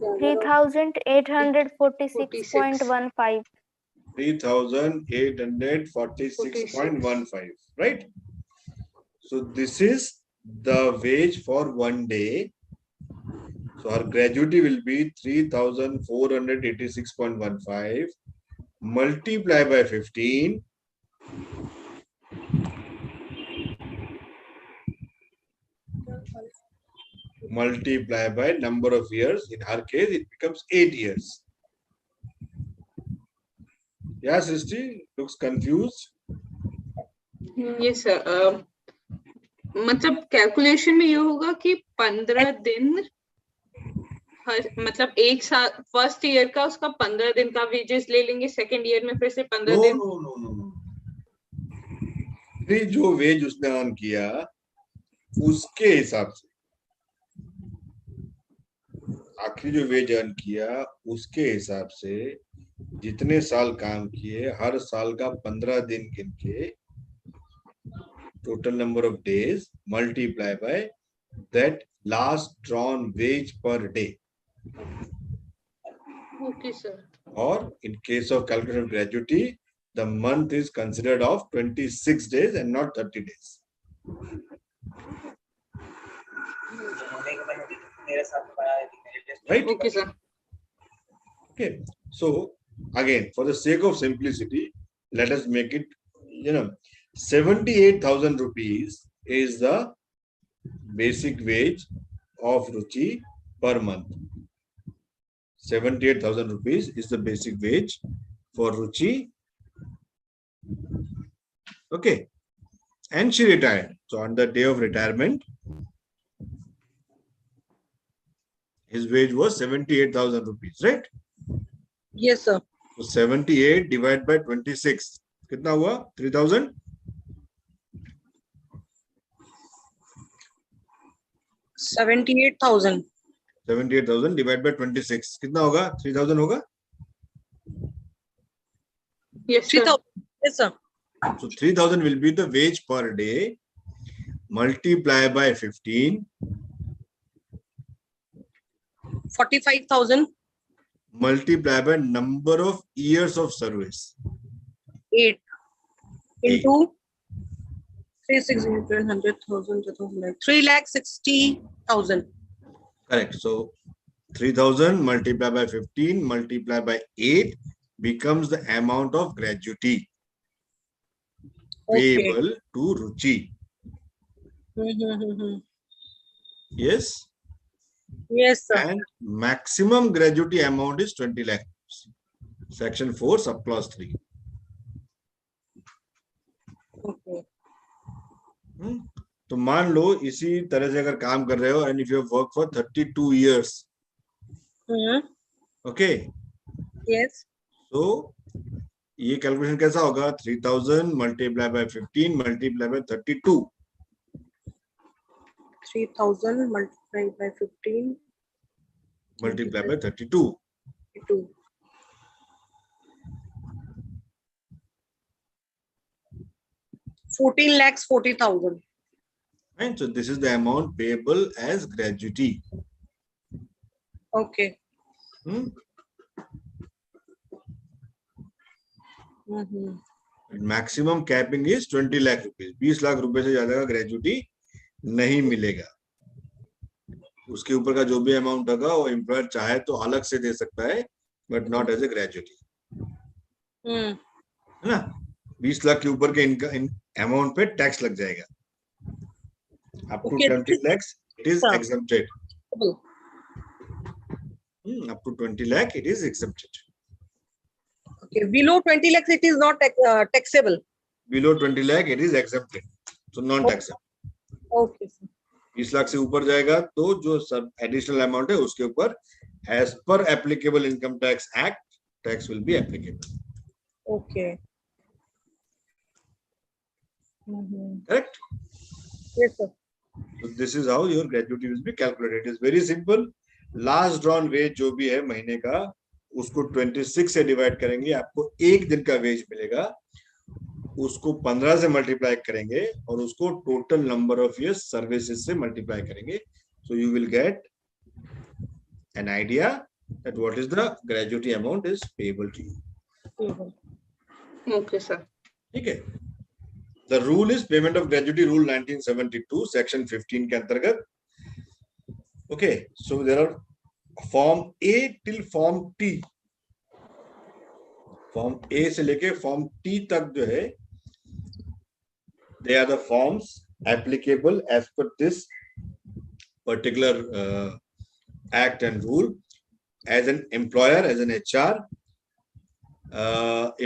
3,846.15. 3,846.15. Right? So this is the wage for 1 day. So our gratuity will be 3,486.15 multiply by 15 multiply by number of years. In her case, it becomes 8 years. Yeah, Srishti, looks confused. Yes, sir. मतलब calculation में ये होगा कि 15 दिन मतलब एक साल first year का उसका 15 दिन का वेजेस ले लेंगे, सेकंड ईयर में फिर से 15 दिन. नो. जो वेज उसने अर्न किया उसके हिसाब से, आखिरी जो वेज अर्न किया उसके हिसाब से जितने साल काम किए हर साल का 15 दिन गिन के total number of days multiply by that last drawn wage per day. Okay, sir. Or in case of calculation of gratuity, the month is considered of 26 days and not 30 days. Right? Okay, sir. Okay. So again, for the sake of simplicity, let us make it, 78,000 rupees is the basic wage of Ruchi per month. 78,000 rupees is the basic wage for Ruchi. Okay. And she retired. So on the day of retirement, his wage was 78,000 rupees, right? Yes, sir. So 78 divided by 26. कितना हुआ? 3,000? 78,000. 78,000 divided by 26. कितना होगा? 3,000 होगा? Yes, sir. 3,000. Yes, sir. So 3,000 will be the wage per day. Multiply by 15. 45,000. Multiply by number of years of service. 8 into 3,600,000, 3,60,000. Correct. So 3,000 multiplied by 15 multiplied by 8 becomes the amount of gratuity payable to Ruchi. Yes. Yes, sir. And maximum gratuity amount is 20 lakh. Section 4, subclause 3. Okay. तो मान लो इसी तरह से अगर काम कर रहे हो and if you have worked for 32 years. Okay. Yes. So ये कैलकुलेशन कैसा होगा? 3,000 multiplied by 15 multiplied by 32. 3,000 multiplied by 15 multiplied by 32. 2. 14,40,000. Right. So this is the amount payable as gratuity. Okay. Maximum capping is 20 lakh rupees. 20 lakh रुपए से ज्यादा का gratuity नहीं मिलेगा. उसके ऊपर का जो भी अमाउंट होगा वो एम्प्लॉयर चाहे तो अलग से दे सकता है, but not as a gratuity. है ना? 20 लाख के ऊपर के अमाउंट पे टैक्स लग जाएगा. Up to 20 lakhs, it is exempted. Up to 20 lakh, it is exempted. Okay. Below 20 lakhs, it is not taxable. Below 20 lakh, it is exempted. So non-taxable. Okay. 20 lakh से ऊपर जाएगा तो जो सब एडिशनल अमाउंट है उसके ऊपर as per applicable income tax act, tax will be applicable. Okay. Correct? Yes, sir. So this is how your gratuity will be calculated. It is very simple. Last drawn wage जो भी है महीने का उसको 26 से डिवाइड करेंगे, आपको एक दिन का वेज मिलेगा. उसको 15 से मल्टीप्लाई करेंगे और उसको total number of years services से मल्टीप्लाई करेंगे. So you will get an idea that what is the gratuity amount is payable to you. Okay, sir. ठीक है. The rule is payment of gratuity rule 1972 section 15 के अंतर्गत. Okay. So there are form A till form T. Form A से लेके form T तक जो है, they are the forms applicable as per this particular act and rule. As an employer, as an HR,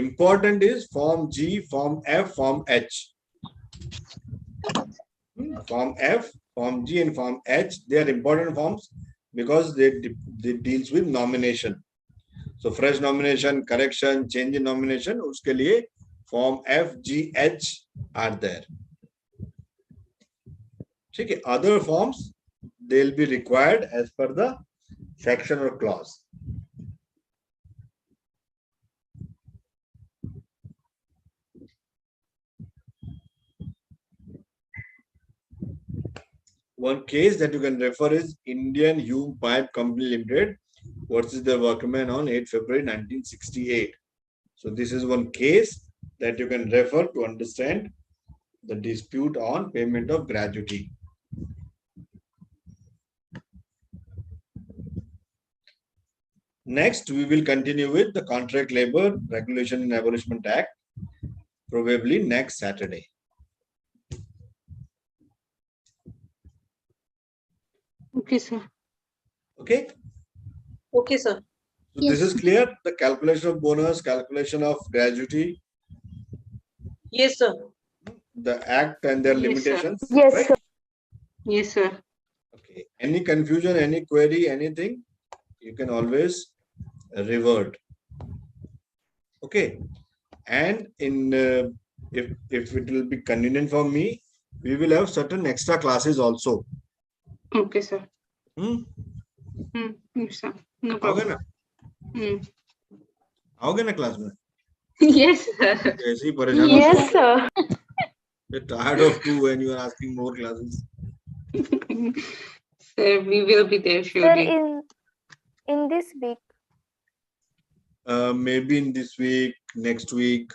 important is form G, form F, form H. Form F, form G and form H, they are important forms because they deals with nomination. So fresh nomination, correction, change in nomination, उसके लिए form F, G, H are there. ठीक है. Other forms they'll be required as per the section or clause. One case that you can refer is Indian Hume Pipe Company Limited versus the workmen on 8 February 1968. So this is one case that you can refer to understand the dispute on payment of gratuity. Next, we will continue with the Contract Labor Regulation and Abolishment Act, probably next Saturday. Okay, sir. Okay. Okay, sir. So this is clear. The calculation of bonus, calculation of gratuity, Yes, sir. the act and their Yes, sir. limitations. Yes, right? sir. Yes, sir. Okay. Any confusion, any query, anything, you can always revert. Okay. And in if it will be convenient for me, we will have certain extra classes also. Okay, sir. Hmm? Yes, sir. No How problem. can Hmm. a class में? Yes, sir. ऐसे ही परेशान होते Yes, हो? sir. You're tired of 2 when you are asking more classes. Sir, we will be there Sir, surely. in this week. Maybe in this week, next week.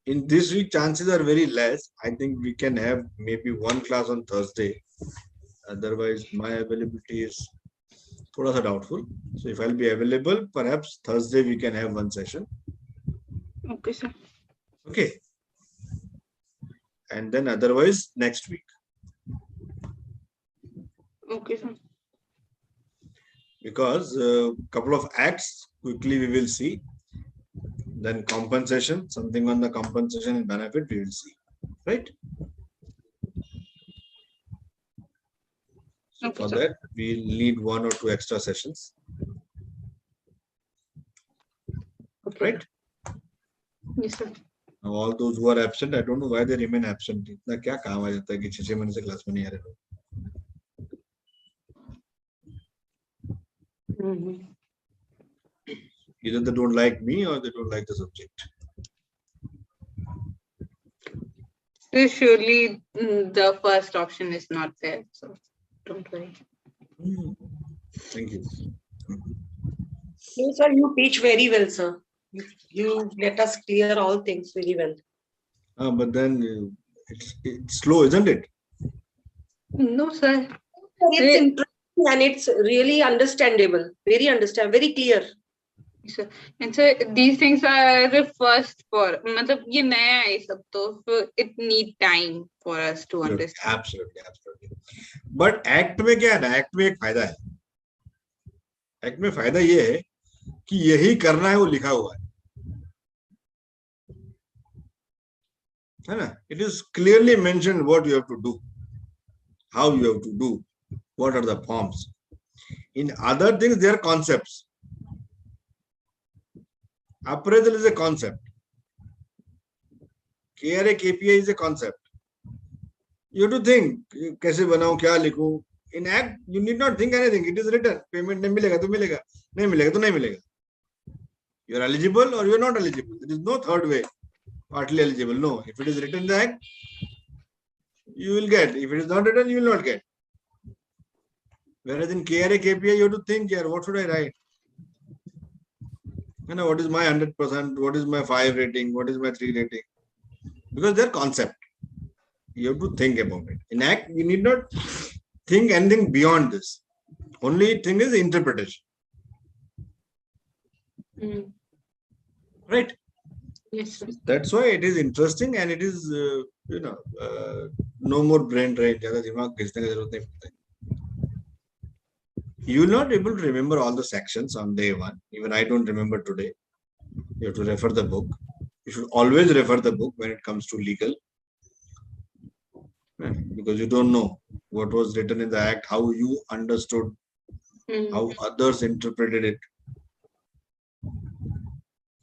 In this week, chances are very less. I think we can have maybe one class on Thursday. Otherwise, my availability is thoda sa doubtful. So if I'll be available, perhaps Thursday we can have one session. Okay, sir. Okay. And then otherwise next week. Okay, sir. Because a couple of acts quickly we will see. Then compensation, something on the compensation and benefit we will see. Right? So Okay, for sir. that, we'll need 1 or 2 extra sessions. Okay. Right? Yes, sir. Now, all those who are absent, I don't know why they remain absent. इतना क्या काम आ जाता है कि 6 महीने से class में नहीं आ रहे लोग. Either they don't like me or they don't like the subject. So surely the first option is not there. So don't worry. Thank you. No, sir, you teach very well, sir. You let us clear all things very well. But then it's slow, isn't it? No, sir. It's interesting and it's really understandable. Very clear. Sir. And so these things are the first for मतलब ये नया है सब तो it need time for us to understand. Absolutely. But act में क्या है ना? Act में एक फायदा है. Act में फायदा ये है कि यही करना है वो लिखा हुआ है ना? It is clearly mentioned what you have to do, how you have to do, what are the forms. In other things, they are concepts. Appraisal is a concept. KRA, KPI is a concept. You have to think, कैसे बनाऊं, क्या लिखूं. In act, you need not think anything. It is written. Payment नहीं मिलेगा तो मिलेगा, नहीं मिलेगा तो नहीं मिलेगा. You are eligible or you are not eligible. There is no third way. Partly eligible. No. If it is written in the act, you will get. If it is not written, you will not get. Whereas in KRA, KPI, you have to think here, what should I write? You know, what is my 100%? What is my 5 rating? What is my 3 rating? Because they are concept. You have to think about it. In act, you need not think anything beyond this. Only thing is interpretation. Right? Yes, sir. That's why it is interesting and it is, no more brain drain. You will not able to remember all the sections on day one. Even I don't remember today. You have to refer the book. You should always refer the book when it comes to legal. Because you don't know what was written in the act, how you understood, how others interpreted it.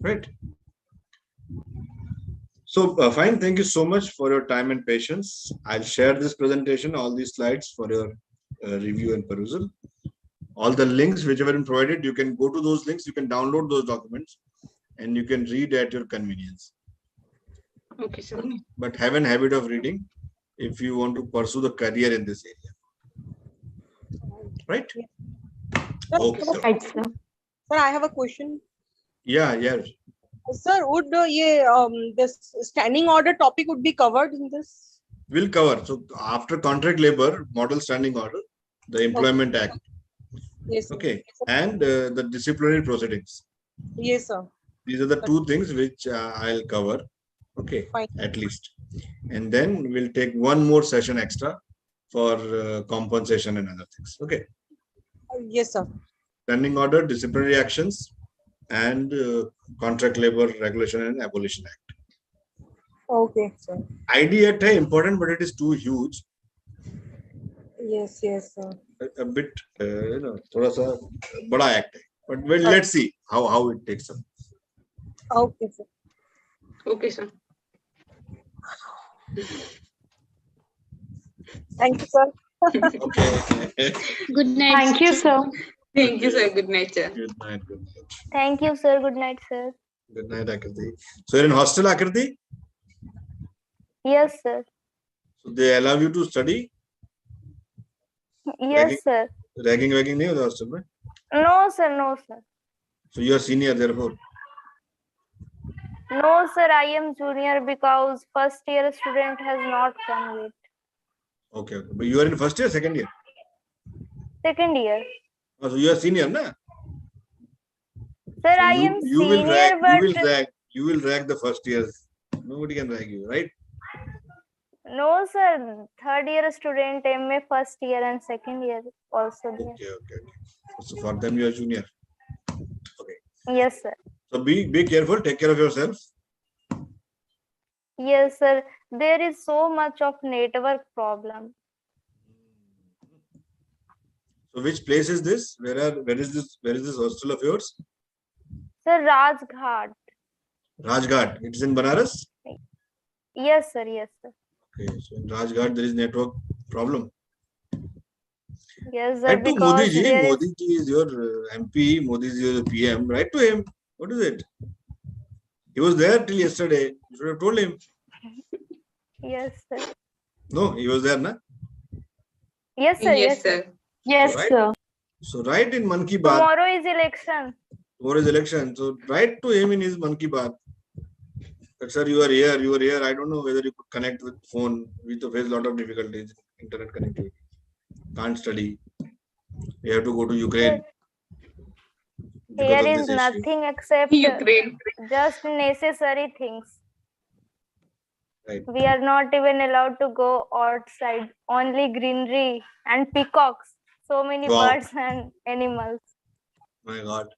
Right? So fine. Thank you so much for your time and patience. I'll share this presentation, all these slides for your review and perusal. All the links which have been provided, you can go to those links, you can download those documents and you can read at your convenience. Okay, sir. But have an habit of reading if you want to pursue the career in this area. Right? Okay, sir. Right, sir. Sir, I have a question. Yeah. Sir, would this standing order topic would be covered in this? We'll cover. So after contract labor, model standing order, the Employment Act. Yes, sir. Okay, and the disciplinary proceedings. Yes, sir. These are the two things which I'll cover. Okay, Fine. at least, and then we'll take one more session extra for compensation and other things. Okay, Yes, sir. Standing Order, Disciplinary Actions, and Contract Labor Regulation and Abolition Act. Okay, sir. ID Act is important, but it is too huge. Yes, yes, sir. A bit, thoda sa bada act hai. But well, let's see how it takes up. Okay, sir. Okay, sir. Thank you, sir. Okay. Good night. Thank you, sir. Thank you, sir. Good night, sir. Good night. Good night. Thank you, sir. Good night, sir. Good night, Akriti. So you're in hostel, Akriti? Yes, sir. So they allow you to study? Yes, sir. Ragging nahi hota hostel mein? No, sir. No, sir. So you are senior therefore? No, sir. I am junior because first year student has not come yet. Okay. But you are in first year, second year? Second year. Oh, so you are senior, na? Sir, So I am senior, but you will rag the first years. Nobody can rag you, right? no, sir. Third year student, MA first year and second year also there. Okay. So for them you are junior. Yes, sir. So be careful, take care of yourself. Yes, sir. There is so much of network problem. So which place is this? Where is this hostel of yours? Sir, Rajghat. Rajghat. It is in Banaras? Yes, sir. Yes, sir. Okay, so in Rajghat there is network problem. Yes, sir. Write to Because Modi ji. there is- Modi ji is your MP. Modi ji is your PM. Write to him. What is it? He was there till yesterday. You should have told him. Yes, sir. No, he was there, na? Yes, sir. Yes, sir. Yes, Right. sir. So write in Man Ki Baat. Tomorrow is election. Tomorrow is election. So write to him in his Man Ki Baat. But sir, you are here. I don't know whether you could connect with phone. We to face a lot of difficulties. Internet connectivity. Can't study. You have to go to Ukraine. because Here of is this issue. nothing except Ukraine. just necessary things. Right. We are not even allowed to go outside. Only greenery and peacocks. So many Wow. birds and animals. My God.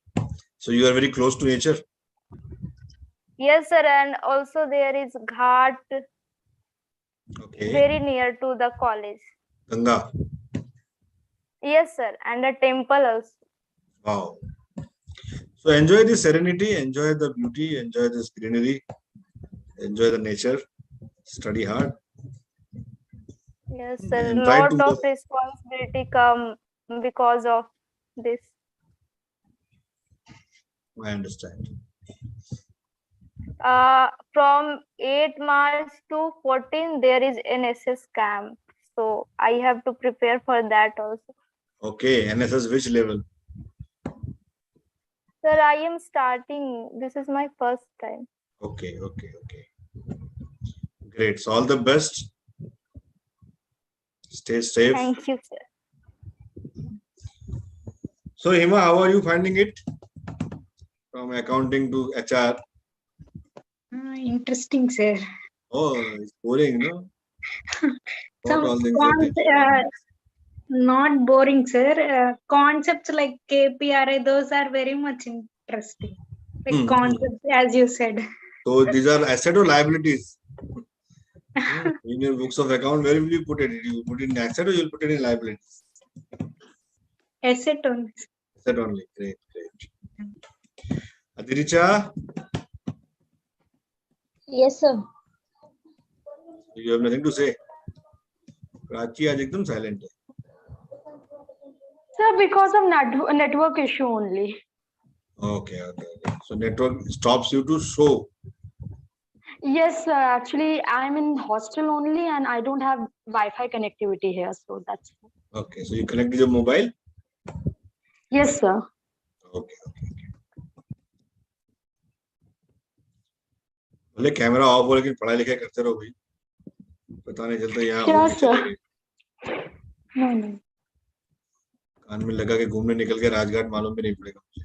So you are very close to nature. Yes, sir. And also there is ghat Okay. very near to the college. Ganga. Yes, sir. And a temple also. Wow. So enjoy the serenity, enjoy the beauty, enjoy this greenery, enjoy the nature, study hard. Yes, sir. And try to Lot of responsibility come because of this. I understand. From 8 March to 14, there is NSS camp. So I have to prepare for that also. Okay. NSS which level? Sir, I am starting. This is my first time. Okay. Great. So all the best. Stay safe. Thank you, sir. So Hima, how are you finding it? From accounting to HR. Interesting, sir. Oh, it's boring, no? What all Some things are there? not boring, sir. Concepts like KPRI, those are very much interesting. Like concepts, as you said. So these are asset or liabilities? In your books of account, where will you put it? You put it in asset or you'll put it in liabilities? Asset only. Asset only. Great. Adiricha, Yes, sir. you have nothing to say. Prachi आज एकदम silent है. Sir, because of network issue only. Okay. So network stops you to show. Yes, sir. Actually, I'm in hostel only and I don't have Wi-Fi connectivity here. So that's... Okay. So you connect with your mobile? Yes, sir. Okay. भले camera off हो लेकिन पढ़ाई लिखाई करते रहो भाई. पता नहीं चलता यहाँ Sure, हो sir. चले गए. No. कान में लगा के घूमने निकल के राजघाट मालूम भी नहीं पड़ेगा मुझे.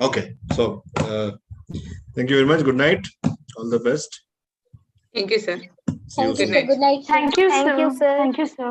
Okay, so thank you very much. Good night. All the best. Thank you, sir. See you Good soon. night. Good night. Thank you, Thank sir. you, sir. Thank you, sir.